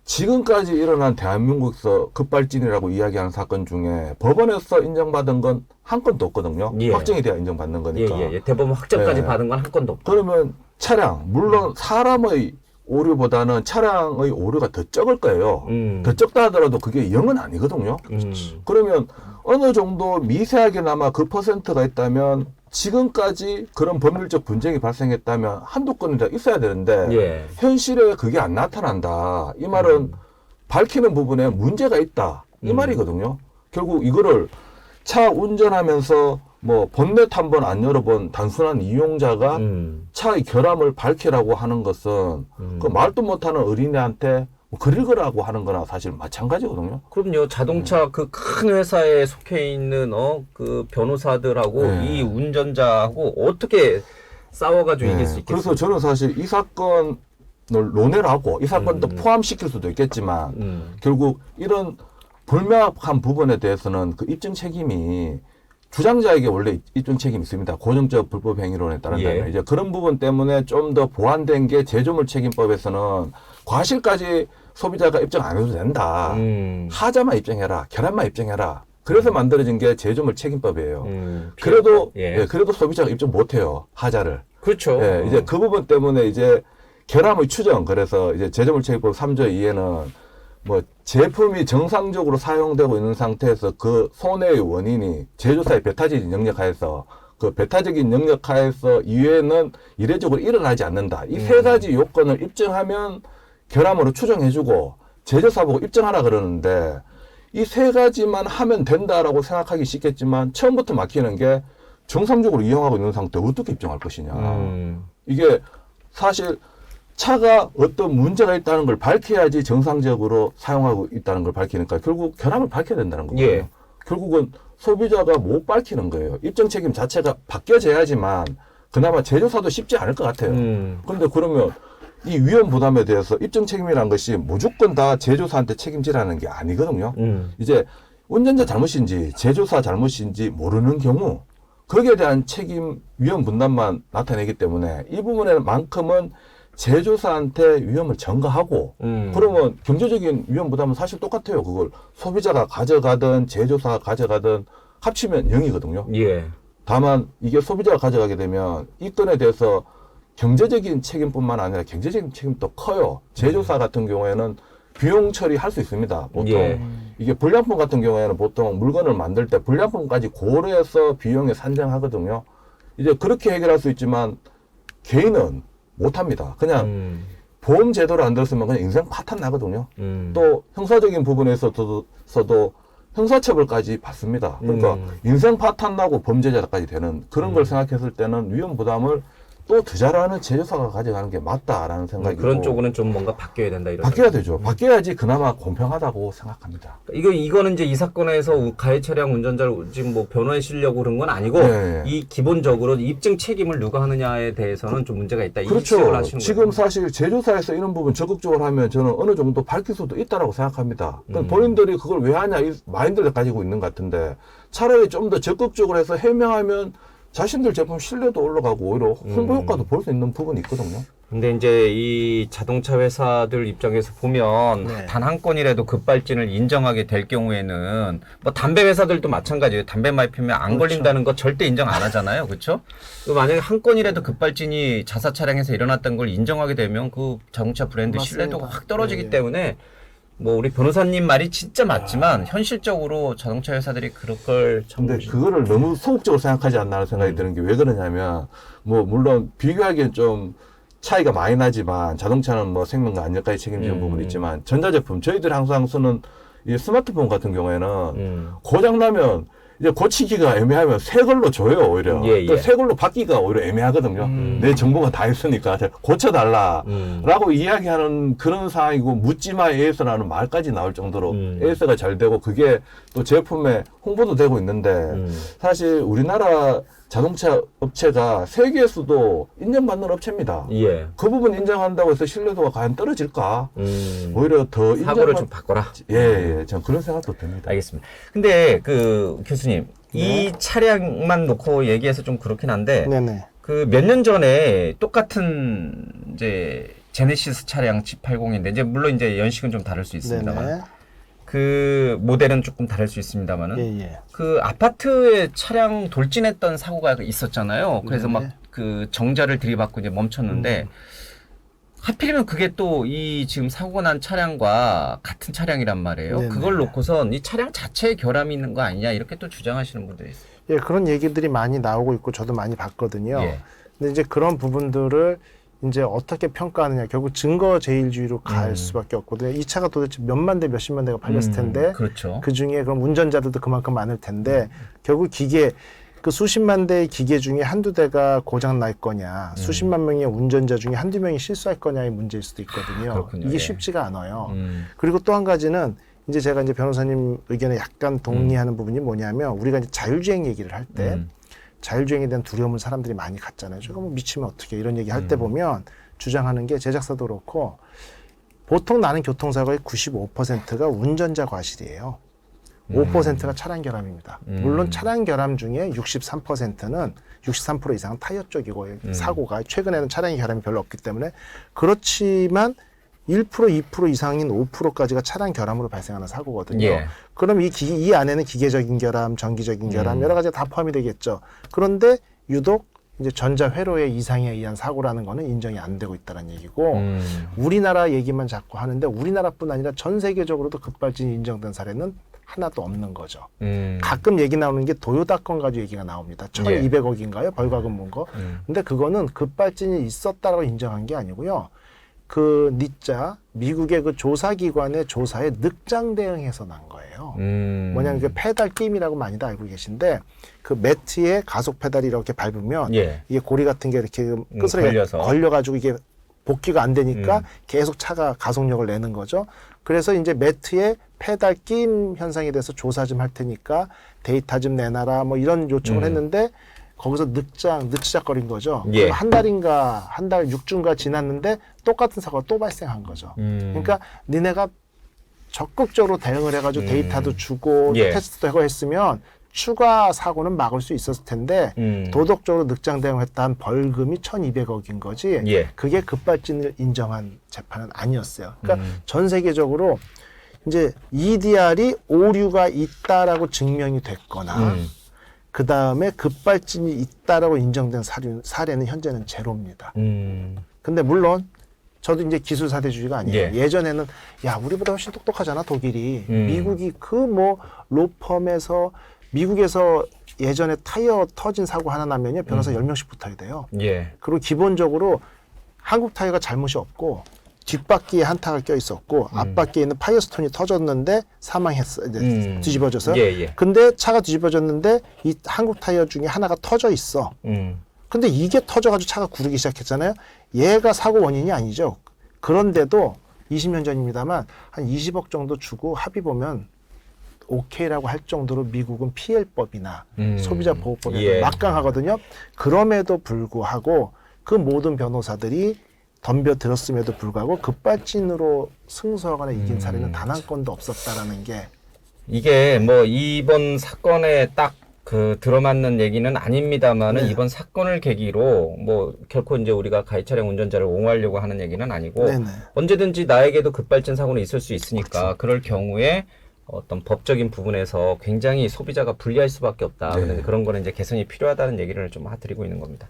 S1: 지금까지 일어난 대한민국에서 급발진이라고 이야기하는 사건 중에 법원에서 인정받은 건 한 건도 없거든요.
S4: 예.
S1: 확정이 돼야 인정받는 거니까.
S4: 예. 대법원 확정까지
S1: 네.
S4: 받은 건 한 건도 없다.
S1: 그러면 차량, 물론 사람의 오류보다는 차량의 오류가 더 적을 거예요. 더 적다 하더라도 그게 0은 아니거든요. 그러면 어느 정도 미세하게나마 그 퍼센트가 있다면 지금까지 그런 법률적 분쟁이 발생했다면 한두 건은 다 있어야 되는데
S4: 예.
S1: 현실에 그게 안 나타난다. 이 말은 밝히는 부분에 문제가 있다. 이 말이거든요. 결국 이거를 차 운전하면서 뭐 본넷 한 번 안 열어본 단순한 이용자가 차의 결함을 밝히라고 하는 것은 그 말도 못하는 어린애한테 뭐 그릴 거라고 하는 거나 사실 마찬가지거든요.
S4: 그럼요. 자동차 그 큰 회사에 속해 있는 그 변호사들하고
S1: 네.
S4: 이 운전자하고 어떻게 싸워가지고 이길 수 있겠어요?
S1: 그래서 저는 사실 이 사건을 논의를 하고 이 사건도 포함시킬 수도 있겠지만 결국 이런 불명확한 부분에 대해서는 그 입증 책임이 주장자에게 원래 입증 책임이 있습니다. 고정적 불법 행위론에 따른다면
S4: 예.
S1: 이제 그런 부분 때문에 좀 더 보완된 게 제조물 책임법에서는 과실까지 소비자가 입증 안 해도 된다. 하자만 입증해라, 결함만 입증해라. 그래서 만들어진 게 제조물 책임법이에요. 그래도
S4: 예.
S1: 그래도 소비자가 입증 못해요, 하자를.
S4: 그렇죠.
S1: 예, 이제 그 부분 때문에 이제 결함의 추정, 그래서 이제 제조물 책임법 3조 2에는 뭐 제품이 정상적으로 사용되고 있는 상태에서 그 손해의 원인이 제조사의 배타적인 영역하에서 그 배타적인 영역하에서 이외에는 이례적으로 일어나지 않는다. 이 세 가지 요건을 입증하면 결함으로 추정해주고 제조사 보고 입증하라 그러는데 이 세 가지만 하면 된다라고 생각하기 쉽겠지만 처음부터 막히는 게 정상적으로 이용하고 있는 상태 어떻게 입증할 것이냐. 이게 사실 차가 어떤 문제가 있다는 걸 밝혀야지 정상적으로 사용하고 있다는 걸 밝히니까 결국 결함을 밝혀야 된다는 거거든요.
S4: 예.
S1: 결국은 소비자가 못 밝히는 거예요. 입증 책임 자체가 바뀌어져야지만 그나마 제조사도 쉽지 않을 것 같아요. 그런데 그러면 이 위험 부담에 대해서 입증 책임이라는 것이 무조건 다 제조사한테 책임지라는 게 아니거든요. 이제 운전자 잘못인지 제조사 잘못인지 모르는 경우 거기에 대한 책임 위험 분담만 나타내기 때문에 이 부분에만큼은 제조사한테 위험을 전가하고 그러면 경제적인 위험 부담은 사실 똑같아요. 그걸 소비자가 가져가든 제조사가 가져가든 합치면 0이거든요.
S2: 예.
S1: 다만 이게 소비자가 가져가게 되면 이 건에 대해서 경제적인 책임뿐만 아니라 경제적인 책임도 커요. 제조사 같은 경우에는 비용 처리할 수 있습니다. 보통
S2: 예.
S1: 이게 불량품 같은 경우에는 보통 물건을 만들 때 불량품까지 고려해서 비용에 산정하거든요. 이제 그렇게 해결할 수 있지만 개인은 못합니다. 그냥 보험 제도를 안 들었으면 그냥 인생 파탄 나거든요. 또 형사적인 부분에서도 형사처벌까지 받습니다. 그러니까 인생 파탄 나고 범죄자까지 되는 그런 걸 생각했을 때는 위험 부담을 또 더 잘하는 제조사가 가져가는 게 맞다라는 생각이고
S2: 그런 쪽은 좀 뭔가 바뀌어야 된다 이런.
S1: 바뀌어야 되죠. 바뀌어야지 그나마 공평하다고 생각합니다.
S2: 이거는 이제 이 사건에서 가해 차량 운전자를 지금 뭐 변호해 시려고 그런 건 아니고
S1: 네.
S2: 이 기본적으로 입증 책임을 누가 하느냐에 대해서는 좀 문제가 있다. 이
S1: 그렇죠.
S2: 지적을 하시는
S1: 지금
S2: 거예요.
S1: 사실 제조사에서 이런 부분 적극적으로 하면 저는 어느 정도 밝힐 수도 있다라고 생각합니다. 본인들이 그걸 왜 하냐 이 마인드를 가지고 있는 것 같은데 차라리 좀 더 적극적으로 해서 해명하면 자신들 제품 신뢰도 올라가고 오히려 홍보 효과도 볼 수 있는 부분이 있거든요.
S2: 근데 이제 이 자동차 회사들 입장에서 보면
S3: 네.
S2: 단 한 건이라도 급발진을 인정하게 될 경우에는 뭐 담배 회사들도 마찬가지예요. 담배 많이 피우면 안 걸린다는 거 절대 인정 안 하잖아요. 그렇죠? 만약에 한 건이라도 급발진이 자사 차량에서 일어났다는 걸 인정하게 되면 그 자동차 브랜드
S3: 맞습니다.
S2: 신뢰도가 확 떨어지기
S3: 네.
S2: 때문에 뭐 우리 변호사님 말이 진짜 맞지만 현실적으로 자동차 회사들이 그럴 걸 참.
S1: 근데 그거를 너무 소극적으로 생각하지 않나 하는 생각이 드는 게 왜 그러냐면 뭐 물론 비교하기엔 좀 차이가 많이 나지만 자동차는 뭐 생명과 안전까지 책임지는 부분이 있지만 전자제품 저희들이 항상 쓰는 이 스마트폰 같은 경우에는 고장 나면 이제 고치기가 애매하면 새 걸로 줘요 오히려.
S2: 예, 예.
S1: 또 새 걸로 받기가 오히려 애매하거든요. 내 정보가 다 있으니까 고쳐달라라고 이야기하는 그런 상황이고 묻지마 AS라는 말까지 나올 정도로 AS가 잘 되고 그게 또 제품에 홍보도 되고 있는데 사실 우리나라 자동차 업체가 세계에서도 인정받는 업체입니다.
S2: 예.
S1: 그 부분 인정한다고 해서 신뢰도가 과연 떨어질까? 오히려 더
S2: 사고를 좀 바꿔라.
S1: 예, 전 그런 생각도 듭니다.
S2: 알겠습니다. 근데 그 교수님 이 차량만 놓고 얘기해서 좀 그렇긴 한데
S3: 네네.
S2: 그 몇 년 전에 똑같은 이제 제네시스 차량 G80인데 이제 물론 이제 연식은 좀 다를 수 있습니다만
S3: 네네.
S2: 그 모델은 조금 다를 수 있습니다만은
S3: 예.
S2: 그 아파트에 차량 돌진했던 사고가 있었잖아요. 그래서
S3: 네.
S2: 막 그 정자를 들이받고 이제 멈췄는데 하필이면 그게 또 이 지금 사고 난 차량과 같은 차량이란 말이에요.
S3: 네네.
S2: 그걸 놓고선 이 차량 자체에 결함이 있는 거 아니냐 이렇게 또 주장하시는 분들이 있어요.
S3: 예, 그런 얘기들이 많이 나오고 있고 저도 많이 봤거든요.
S2: 예.
S3: 근데 이제 그런 부분들을 이제 어떻게 평가하느냐, 결국 증거 제일주의로 갈 수밖에 없거든요. 이 차가 도대체 몇만 대, 몇십만 대가 팔렸을 텐데,
S2: 그렇죠.
S3: 그 중에 그럼 운전자들도 그만큼 많을 텐데, 결국 기계, 그 수십만 대의 기계 중에 한두 대가 고장 날 거냐, 수십만 명의 운전자 중에 한두 명이 실수할 거냐의 문제일 수도 있거든요.
S2: 그렇군요.
S3: 이게
S2: 예.
S3: 쉽지가 않아요. 그리고 또 한 가지는 이제 제가 이제 변호사님 의견에 약간 동의하는 부분이 뭐냐면, 우리가 이제 자율주행 얘기를 할 때, 자율주행에 대한 두려움을 사람들이 많이 갖잖아요. 저거 뭐 미치면 어떻게 이런 얘기 할 때 보면 주장하는 게 제작사도 그렇고 보통 나는 교통사고의 95%가 운전자 과실이에요. 5%가 차량 결함입니다. 물론 차량 결함 중에 63%는 63% 이상은 타이어 쪽이고 사고가 최근에는 차량의 결함이 별로 없기 때문에 그렇지만 1%, 2% 이상인 5%까지가 차량 결함으로 발생하는 사고거든요.
S2: 예.
S3: 그럼 이 안에는 기계적인 결함, 전기적인 결함 여러 가지가 다 포함이 되겠죠. 그런데 유독 이제 전자 회로의 이상에 의한 사고라는 거는 인정이 안 되고 있다는 얘기고 우리나라 얘기만 자꾸 하는데 우리나라뿐 아니라 전 세계적으로도 급발진이 인정된 사례는 하나도 없는 거죠. 가끔 얘기 나오는 게 도요타 건 가지고 얘기가 나옵니다. 1200억인가요? 벌과금 문 거. 근데 그거는 급발진이 있었다라고 인정한 게 아니고요. 그 니자 미국의 그 조사기관의 조사에 늑장 대응해서 난 거예요. 뭐냐면 그 페달 끼임이라고 많이들 알고 계신데 그 매트에 가속 페달이 이렇게 밟으면
S2: 예.
S3: 이게 고리 같은 게 이렇게 끝으로 걸려가지고 이게 복귀가 안 되니까 계속 차가 가속력을 내는 거죠. 그래서 이제 매트에 페달 끼임 현상에 대해서 조사 좀 할 테니까 데이터 좀 내놔라 뭐 이런 요청을 했는데 거기서 늦치작거린 거죠.
S2: 예.
S3: 한 달 6주인가 지났는데 똑같은 사고가 또 발생한 거죠. 그러니까 니네가 적극적으로 대응을 해가지고 데이터도 주고
S2: 예.
S3: 테스트도 하고 했으면 추가 사고는 막을 수 있었을 텐데 도덕적으로 늑장 대응했다는 벌금이 1200억인 거지
S2: 예.
S3: 그게 급발진을 인정한 재판은 아니었어요. 그러니까 전 세계적으로 이제 EDR이 오류가 있다라고 증명이 됐거나 그 다음에 급발진이 있다라고 인정된 사례는 현재는 제로입니다. 근데 물론 저도 이제 기술 사대주의가 아니에요.
S4: 예.
S3: 예전에는 야 우리보다 훨씬 똑똑하잖아 독일이. 미국이 그 뭐 로펌에서 미국에서 예전에 타이어 터진 사고 하나 나면요 변호사 10명씩 붙어야 돼요.
S4: 예.
S3: 그리고 기본적으로 한국 타이어가 잘못이 없고 뒷바퀴에 한타가 껴 있었고 앞바퀴에 있는 파이어스톤이 터졌는데 사망했어. 이제 뒤집어져서.
S4: 예, 예.
S3: 근데 차가 뒤집어졌는데 이 한국 타이어 중에 하나가 터져 있어. 근데 이게 터져가지고 차가 구르기 시작했잖아요. 얘가 사고 원인이 아니죠. 그런데도 20년 전입니다만 한 20억 정도 주고 합의 보면 오케이라고 할 정도로 미국은 PL법이나 소비자 보호법이
S4: 예.
S3: 막강하거든요. 그럼에도 불구하고 그 모든 변호사들이 덤벼들었음에도 불구하고 급발진으로 승소하거나 이긴 사례는 단 한 건도 없었다라는 게
S4: 이게 뭐 이번 사건에 딱 그 들어맞는 얘기는 아닙니다만은
S3: 네.
S4: 이번 사건을 계기로 뭐 결코 이제 우리가 가해 차량 운전자를 옹호하려고 하는 얘기는 아니고
S3: 네네.
S4: 언제든지 나에게도 급발진 사고는 있을 수 있으니까 그럴 경우에 어떤 법적인 부분에서 굉장히 소비자가 불리할 수밖에 없다.
S1: 네.
S4: 그런데 그런 거는 이제 개선이 필요하다는 얘기를 좀 드리고 있는 겁니다.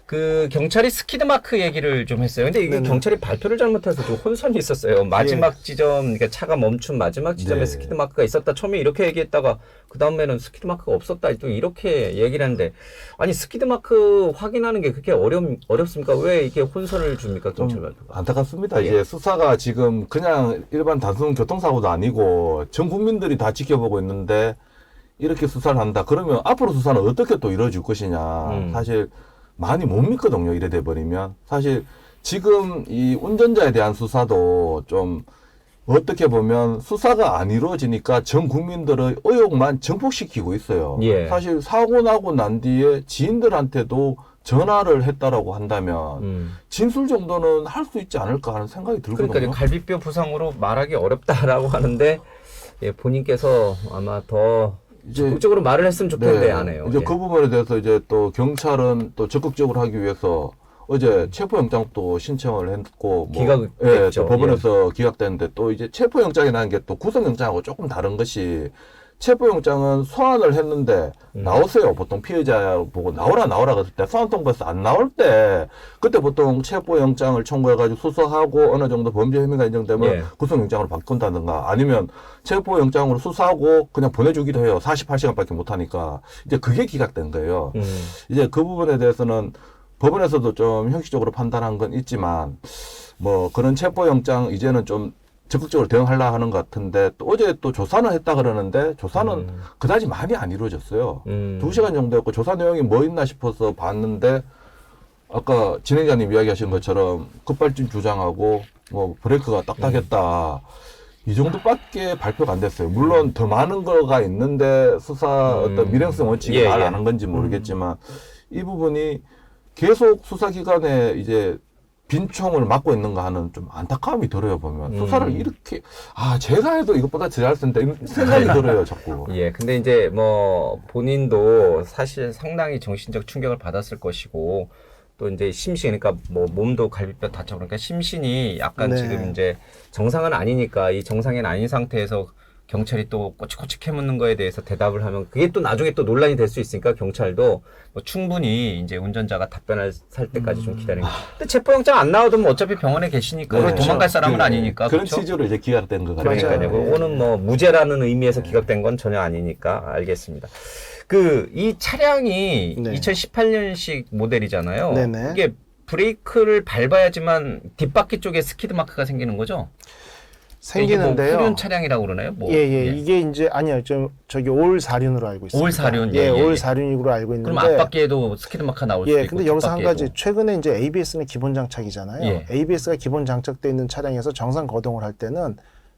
S4: 그 경찰이 스키드마크 얘기를 좀 했어요. 근데 이게
S3: 네네.
S4: 경찰이 발표를 잘못해서 좀 혼선이 있었어요. 마지막 지점, 그러니까 차가 멈춘 마지막 지점에
S1: 네.
S4: 스키드마크가 있었다. 처음에 이렇게 얘기했다가 그 다음에는 스키드마크가 없었다. 또 이렇게 얘기를 하는데 아니 스키드마크 확인하는 게 그렇게 어렵습니까? 왜 이게 혼선을 줍니까? 경찰 발표가?
S1: 안타깝습니다.
S4: 예.
S1: 이제 수사가 지금 그냥 일반 단순 교통사고도 아니고 전 국민들이 다 지켜보고 있는데 이렇게 수사를 한다. 그러면 앞으로 수사는 어떻게 또 이루어질 것이냐. 사실 많이 못 믿거든요. 이래 돼버리면. 사실 지금 이 운전자에 대한 수사도 좀 어떻게 보면 수사가 안 이루어지니까 전 국민들의 의혹만 증폭시키고 있어요.
S4: 예.
S1: 사실 사고 나고 난 뒤에 지인들한테도 전화를 했다라고 한다면 진술 정도는 할 수 있지 않을까 하는 생각이 들거든요.
S4: 그러니까 갈비뼈 부상으로 말하기 어렵다라고 하는데 예, 본인께서 아마 더
S1: 이제
S4: 적극적으로 말을 했으면 좋겠는데 안 해요.
S1: 이제
S4: 예.
S1: 그 부분에 대해서 이제 또 경찰은 또 적극적으로 하기 위해서 어제 체포영장도 신청을 했고
S4: 기각됐죠.
S1: 또 법원에서 기각됐는데 또 이제 체포영장이라는 게 또 구속영장하고 조금 다른 것이 체포영장은 소환을 했는데 나오세요. 보통 피해자 보고 나오라 그랬을 때 소환 통보해서 안 나올 때 그때 보통 체포영장을 청구해가지고 수사하고 어느 정도 범죄 혐의가 인정되면
S4: 예.
S1: 구속영장으로 바꾼다든가 아니면 체포영장으로 수사하고 그냥 보내주기도 해요. 48시간밖에 못하니까 이제 그게 기각된 거예요. 이제 그 부분에 대해서는 법원에서도 좀 형식적으로 판단한 건 있지만 뭐 그런 체포영장 이제는 좀 적극적으로 대응하려 하는 것 같은데 또 어제 또 조사는 했다 그러는데 조사는 그다지 많이 안 이루어졌어요. 2시간 정도 했고 조사 내용이 뭐 있나 싶어서 봤는데 아까 진행자님 이야기하신 것처럼 급발진 주장하고 뭐 브레이크가 딱딱했다. 이 정도밖에 발표가 안 됐어요. 물론 더 많은 거가 있는데 수사 어떤 밀행성 원칙이
S4: 예,
S1: 말
S4: 예.
S1: 안 한 건지 모르겠지만 이 부분이 계속 수사기관에 이제 빈총을 맡고 있는가 하는 좀 안타까움이 들어요, 보면. 수사를 이렇게, 제가 해도 이것보다 잘할 텐데, 이런 생각이 들어요, 자꾸.
S4: 예, 근데 이제 뭐 본인도 사실 상당히 정신적 충격을 받았을 것이고 또 이제 심신, 그러니까 뭐 몸도 갈비뼈 다쳐 그러니까 심신이 약간
S3: 네.
S4: 지금 이제 정상은 아니니까 이 정상은 아닌 상태에서 경찰이 또 꼬치꼬치 캐묻는 거에 대해서 대답을 하면 그게 또 나중에 또 논란이 될 수 있으니까 경찰도 뭐 충분히 이제 운전자가 답변할 살 때까지 좀 기다리는 거예요. 근데 체포영장 안 나오면 어차피 병원에 계시니까
S1: 그렇죠.
S4: 도망갈 사람은
S1: 그,
S4: 아니니까
S1: 그런
S4: 그렇죠?
S1: 취지로 이제 기각된 것 같아요.
S4: 그러니까요.
S3: 맞아요.
S4: 그거는 뭐 무죄라는 의미에서 기각된 건 전혀 아니니까 알겠습니다. 이 차량이
S3: 네.
S4: 2018년식 모델이잖아요.
S3: 네네.
S4: 이게 브레이크를 밟아야지만 뒷바퀴 쪽에 스키드 마크가 생기는 거죠?
S3: 생기는데요.
S4: 이게 뭐 후륜 차량이라고 그러나요? 뭐,
S3: 예. 이게 이제 아니요. 저기 올 사륜으로 알고 있습니다.
S4: 올 사륜,
S3: 예,
S4: 예, 예.
S3: 올 사륜으로 알고 있는데.
S4: 그럼 앞바퀴에도 스키드 마크가 나올 수도
S3: 예,
S4: 있고
S3: 근데 여기서 한
S4: 뒷바퀴에도.
S3: 가지 최근에 이제 ABS는 기본 장착이잖아요.
S4: 예.
S3: ABS가 기본 장착되어 있는 차량에서 정상 거동을 할 때는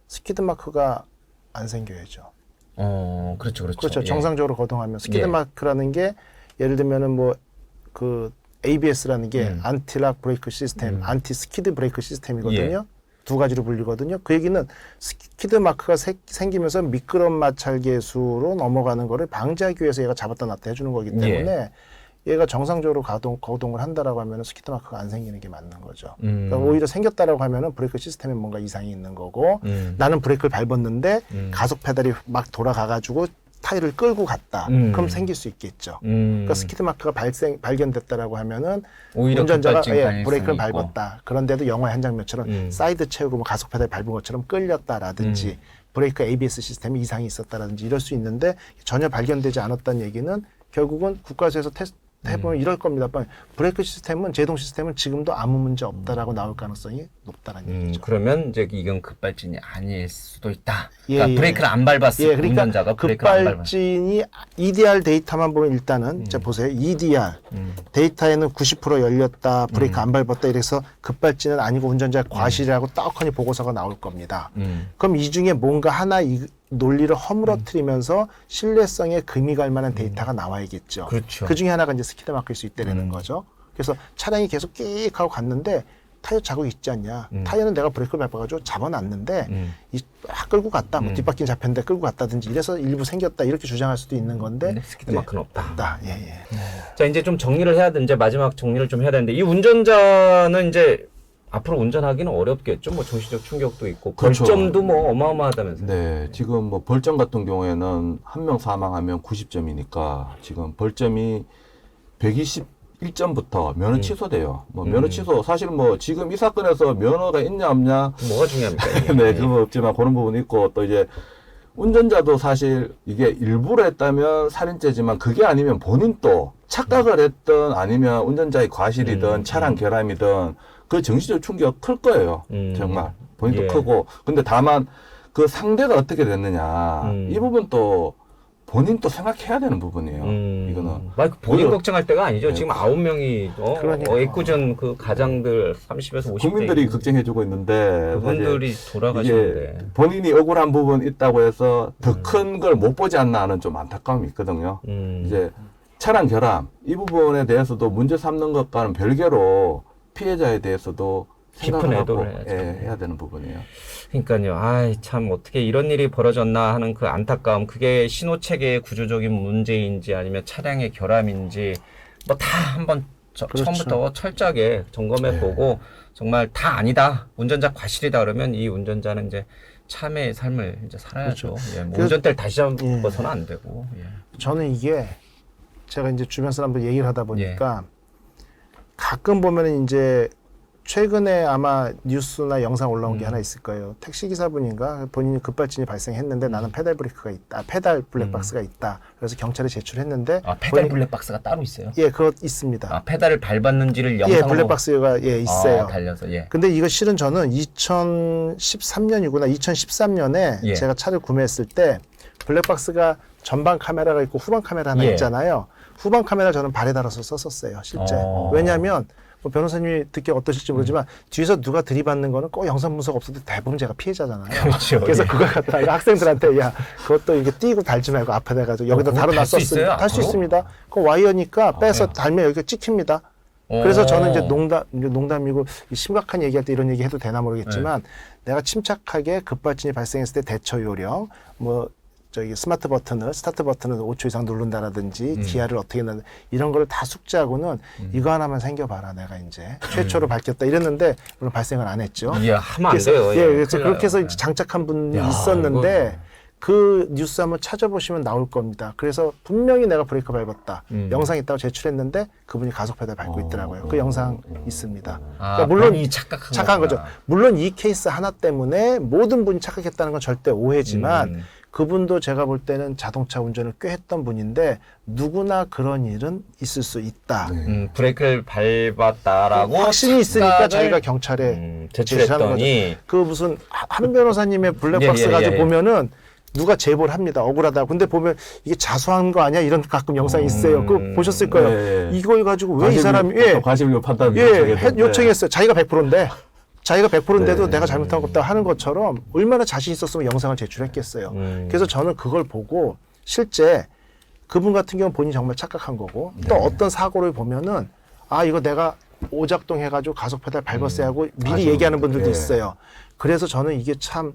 S3: 스키드 마크가 안 생겨야죠.
S4: 그렇죠.
S3: 그렇죠.
S4: 예.
S3: 정상적으로 거동하면 스키드
S4: 예.
S3: 마크라는 게 예를 들면은 뭐 그 ABS라는 게 안티락 브레이크 시스템, 안티 스키드 브레이크 시스템이거든요.
S4: 예.
S3: 두 가지로 불리거든요. 그 얘기는 스키드 마크가 생기면서 미끄럼 마찰계수로 넘어가는 거를 방지하기 위해서 얘가 잡았다 놨다 해주는 거기 때문에 얘가 정상적으로 거동을 한다라고 하면 스키드 마크가 안 생기는 게 맞는 거죠. 그러니까 오히려 생겼다라고 하면은 브레이크 시스템에 뭔가 이상이 있는 거고 나는 브레이크를 밟았는데 가속 페달이 막 돌아가가지고 타이를 끌고 갔다. 그럼 생길 수 있겠죠. 그러니까 스키드 마크가 발견됐다라고 하면은
S4: 오히려
S3: 운전자가
S4: 급발진 가능성이
S3: 브레이크를
S4: 있고.
S3: 밟았다. 그런데도 영화의 한 장면처럼 사이드 채우고 뭐 가속 페달 밟은 것처럼 끌렸다라든지 브레이크 ABS 시스템에 이상이 있었다라든지 이럴 수 있는데 전혀 발견되지 않았다는 얘기는 결국은 국가에서 테스트 해보면 이럴 겁니다. 브레이크 시스템은 제동 시스템은 지금도 아무 문제 없다라고 나올 가능성이 높다라는 얘기죠.
S4: 그러면 이제 이건 급발진이 아닐 수도 있다.
S3: 예,
S4: 그러니까
S3: 예.
S4: 브레이크를 안 밟았을
S3: 그러니까
S4: 운전자가 브레이크를 안 밟았을
S3: 급발진이 EDR 데이터만 보면 일단은 자 보세요. EDR 데이터에는 90% 열렸다, 브레이크 안 밟았다 이래서 급발진은 아니고 운전자의 과실이라고 떡하니 보고서가 나올 겁니다. 그럼 이 중에 뭔가 하나 논리를 허물어뜨리면서 신뢰성에 금이 갈 만한 데이터가 나와야겠죠.
S4: 그렇죠.
S3: 그 중에 하나가 이제 스키드 마크일 수 있다는 거죠. 그래서 차량이 계속 끽 하고 갔는데 타이어 자국이 있지 않냐. 타이어는 내가 브레이크를 밟아가지고 잡아놨는데 막 끌고 갔다. 뭐 뒷바퀴는 잡혔는데 끌고 갔다든지 이래서 일부 생겼다. 이렇게 주장할 수도 있는 건데
S4: 근데 스키드 마크는 없다.
S3: 예, 예.
S4: 자, 이제 좀 정리를 해야 되는데, 마지막 정리를 좀 해야 되는데, 이 운전자는 이제 앞으로 운전하기는 어렵겠죠. 뭐 정신적 충격도 있고,
S1: 그렇죠.
S4: 벌점도 뭐 어마어마하다면서요.
S1: 네, 지금 뭐 벌점 같은 경우에는 한 명 사망하면 90점이니까 지금 벌점이 121점부터 면허 취소돼요. 뭐 면허 취소 사실 뭐 지금 이 사건에서 면허가 있냐 없냐
S4: 뭐가 중요합니까? 이게?
S1: 네, 그건 없지만 그런 부분이 있고 또 이제 운전자도 사실 이게 일부러 했다면 살인죄지만 그게 아니면 본인 또 착각을 했든 아니면 운전자의 과실이든 차량 결함이든 그 정신적 충격 클 거예요. 정말 본인도
S4: 예.
S1: 크고 근데 다만 그 상대가 어떻게 됐느냐 이 부분 또 본인 또 생각해야 되는 부분이에요. 이거는
S4: 본인
S1: 오히려-
S4: 걱정할 때가 아니죠.
S1: 네.
S4: 지금 9명이
S3: 그러니까.
S4: 애꿎은 그 가장들 30에서 50대
S1: 국민들이 걱정해주고 있는데
S4: 그분들이
S1: 사실
S4: 돌아가시는데
S1: 이게 본인이 억울한 부분 있다고 해서 더 큰 걸 못 보지 않나 하는 좀 안타까움이 있거든요. 이제 차량 결함 이 부분에 대해서도 문제 삼는 것과는 별개로 피해자에 대해서도
S4: 깊은
S1: 생각을 하고
S4: 애도를 해야죠.
S1: 해야 되는 부분이에요.
S4: 그러니까요. 아이 참 어떻게 이런 일이 벌어졌나 하는 그 안타까움. 그게 신호체계의 구조적인 문제인지 아니면 차량의 결함인지 뭐 다 한번
S3: 그렇죠.
S4: 처음부터 철저하게 점검해 보고 정말 다 아니다. 운전자 과실이다 그러면 이 운전자는 이제 참의 삶을 이제 살아야죠. 예, 뭐
S3: 그래서-
S4: 운전대를 다시 잡아서는 안 되고. 예.
S3: 저는 이게 제가 이제 주변 사람들 얘기를 하다 보니까 가끔 보면은 이제 최근에 아마 뉴스나 영상 올라온 게 하나 있을 거예요. 택시 기사분인가 본인이 급발진이 발생했는데 나는 페달 브레이크가 있다, 페달 블랙박스가 있다. 그래서 경찰에 제출했는데
S4: 아 페달 블랙박스가 따로 있어요?
S3: 예, 그거 있습니다.
S4: 아 페달을 밟았는지를
S3: 예,
S4: 영상으로
S3: 블랙박스가 예 있어요.
S4: 달려서 예.
S3: 근데 이거 실은 저는 2013년이구나. 2013년에
S4: 예.
S3: 제가 차를 구매했을 때 블랙박스가 전방 카메라가 있고 후방 카메라 하나
S4: 예.
S3: 있잖아요. 후방 카메라 저는 발에 달아서 썼었어요. 실제. 왜냐하면 뭐 변호사님이 듣기 어떠실지 모르지만 뒤에서 누가 들이받는 거는 꼭 영상 분석 없어도 대부분 제가 피해자잖아요.
S4: 그렇죠.
S3: 그래서
S4: 예.
S3: 그걸 갖다가 학생들한테 야 그것도 이게 띄고 달지 말고 앞에다 가지고 여기다
S4: 그거 달수
S3: 달아놨었으니까
S4: 있어요?
S3: 달 수
S4: 앞으로?
S3: 있습니다. 그 와이어니까 빼서
S4: 예.
S3: 달면 여기가 찍힙니다. 그래서 저는 이제 농담이고 심각한 얘기할 때 이런 얘기 해도 되나 모르겠지만 내가 침착하게 급발진이 발생했을 때 대처 요령 뭐 저기 스타트 버튼을 5초 이상 누른다라든지 기아를 어떻게 넣는 이런 거를 다 숙지하고는 이거 하나만 생겨봐라 내가 이제 최초로 밝혔다 이랬는데 물론 발생을 안 했죠.
S4: 예, 하면 안
S3: 그래서,
S4: 돼요.
S3: 예, 그래서
S4: 큰일
S3: 그렇게 해서
S4: 나요.
S3: 이제 장착한 분이
S4: 야,
S3: 있었는데 그 뉴스 한번 찾아보시면 나올 겁니다. 그래서 분명히 내가 브레이크 밟았다. 영상 있다고 제출했는데 그분이 가속 페달 밟고 있더라고요. 그 영상 있습니다.
S4: 아,
S3: 물론
S4: 본인이 착각한
S3: 착각한 거죠.
S4: 거구나.
S3: 물론 이 케이스 하나 때문에 모든 분이 착각했다는 건 절대 오해지만 그분도 제가 볼 때는 자동차 운전을 꽤 했던 분인데 누구나 그런 일은 있을 수 있다.
S4: 브레이크를 밟았다라고
S3: 확신이 있으니까
S4: 착각을,
S3: 자기가 경찰에
S4: 제출했더니
S3: 그 무슨 한 변호사님의 블랙박스
S4: 예, 예,
S3: 가지고
S4: 예.
S3: 보면은 누가 제보를 합니다. 억울하다. 근데 보면 이게 자수한 거 아니야? 이런 가끔 영상이 있어요. 그거 보셨을 거예요.
S1: 네.
S3: 이걸 가지고 왜 이 사람이
S1: 과실료 판단
S3: 요청했어요. 자기가 100%인데 자기가 100%인데도
S1: 네.
S3: 내가 잘못한 거 없다 하는 것처럼 얼마나 자신 있었으면 영상을 제출했겠어요. 그래서 저는 그걸 보고 실제 그분 같은 경우는 본인이 정말 착각한 거고 또 어떤 사고를 보면은 아 이거 내가 오작동 해가지고 가속 페달 밟았어야 하고 미리
S1: 맞아요.
S3: 얘기하는 분들도
S1: 예.
S3: 있어요. 그래서 저는 이게 참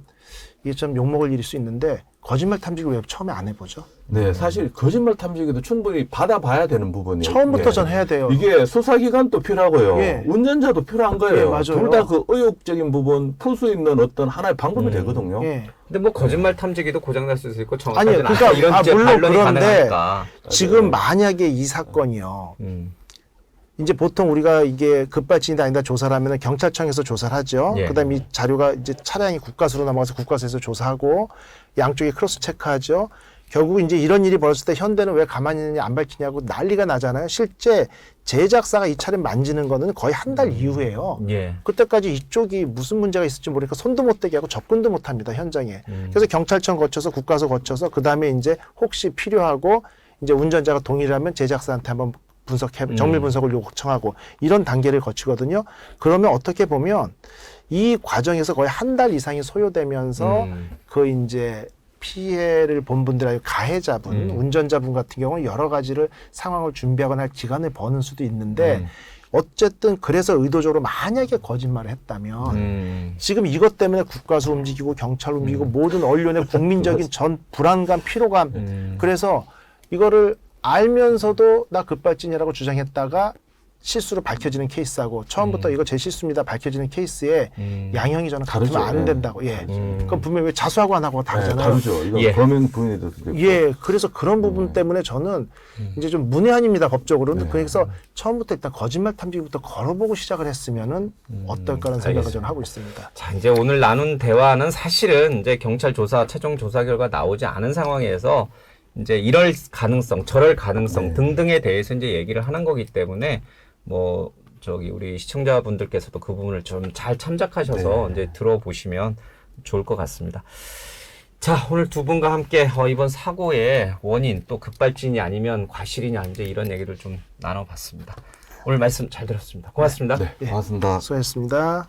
S3: 욕먹을 일일 수 있는데 거짓말 탐지기를 왜 처음에 안 해보죠?
S1: 네, 사실 거짓말 탐지기도 충분히 받아봐야 되는 부분이에요.
S3: 처음부터
S1: 예.
S3: 전 해야 돼요.
S1: 이게 수사기관도 필요하고요.
S3: 예.
S1: 운전자도 필요한 거예요.
S3: 예, 맞아요.
S1: 둘 다 그 의욕적인 부분 풀 수 있는 어떤 하나의 방법이 되거든요.
S3: 예.
S4: 근데 뭐 거짓말 탐지기도 고장날 수 있고
S3: 아니요,
S4: 정확하지는
S3: 그러니까,
S4: 않아. 이런 이제
S3: 물론
S4: 반론이
S3: 그런데
S4: 가능하니까.
S3: 지금 만약에 이 사건이요. 이제 보통 우리가 이게 급발진이다 아니다 조사를 하면 경찰청에서 조사를 하죠.
S4: 예.
S3: 그다음에 이 자료가 이제 차량이 국가수로 넘어가서 국가수에서 조사하고 양쪽에 크로스 체크하죠. 결국 이제 이런 일이 벌어졌을 때 현대는 왜 가만히 있느냐 안 밝히냐고 난리가 나잖아요. 실제 제작사가 이 차를 만지는 거는 거의 한 달 이후에요.
S4: 예.
S3: 그때까지 이쪽이 무슨 문제가 있을지 모르니까 손도 못 대게 하고 접근도 못 합니다, 현장에. 그래서 경찰청 거쳐서 국가서 거쳐서 그다음에 이제 혹시 필요하고 이제 운전자가 동의를 하면 제작사한테 한번 정밀 분석을 요청하고 이런 단계를 거치거든요. 그러면 어떻게 보면 이 과정에서 거의 한 달 이상이 소요되면서 그 이제 피해를 본 분들하고 가해자분, 운전자분 같은 경우는 여러 가지를 상황을 준비하거나 할 기간을 버는 수도 있는데 어쨌든 그래서 의도적으로 만약에 거짓말을 했다면 지금 이것 때문에 국가수 움직이고 경찰 움직이고 모든 언론의 국민적인 전 불안감, 피로감 그래서 이거를 알면서도 나 급발진이라고 주장했다가 실수로 밝혀지는 케이스하고 처음부터 이거 제 실수입니다 밝혀지는 케이스에 양형이 저는
S1: 다르죠.
S3: 같으면 안 된다고. 예. 그건 분명히 왜 자수하고 안 하고
S1: 네,
S3: 다르잖아요.
S1: 다르죠. 이건
S4: 예.
S1: 범행 부분에도 있고.
S3: 예, 그래서 그런 부분 때문에 저는 이제 좀 문외한입니다 법적으로는. 그래서 처음부터 일단 거짓말 탐지기부터 걸어보고 시작을 했으면은 어떨까라는 생각을 저는 하고 있습니다.
S4: 자, 이제 오늘 나눈 대화는 사실은 이제 경찰 조사, 최종 조사 결과 나오지 않은 상황에서 이제 이럴 가능성, 저럴 가능성 등등에 대해서 이제 얘기를 하는 거기 때문에 뭐 저기 우리 시청자분들께서도 그 부분을 좀 잘 참작하셔서 이제 들어보시면 좋을 것 같습니다. 자, 오늘 두 분과 함께 이번 사고의 원인 또 급발진이 아니면 과실이냐 이제 이런 얘기를 좀 나눠봤습니다. 오늘 말씀 잘 들었습니다. 고맙습니다.
S1: 네, 고맙습니다.
S3: 수고하셨습니다.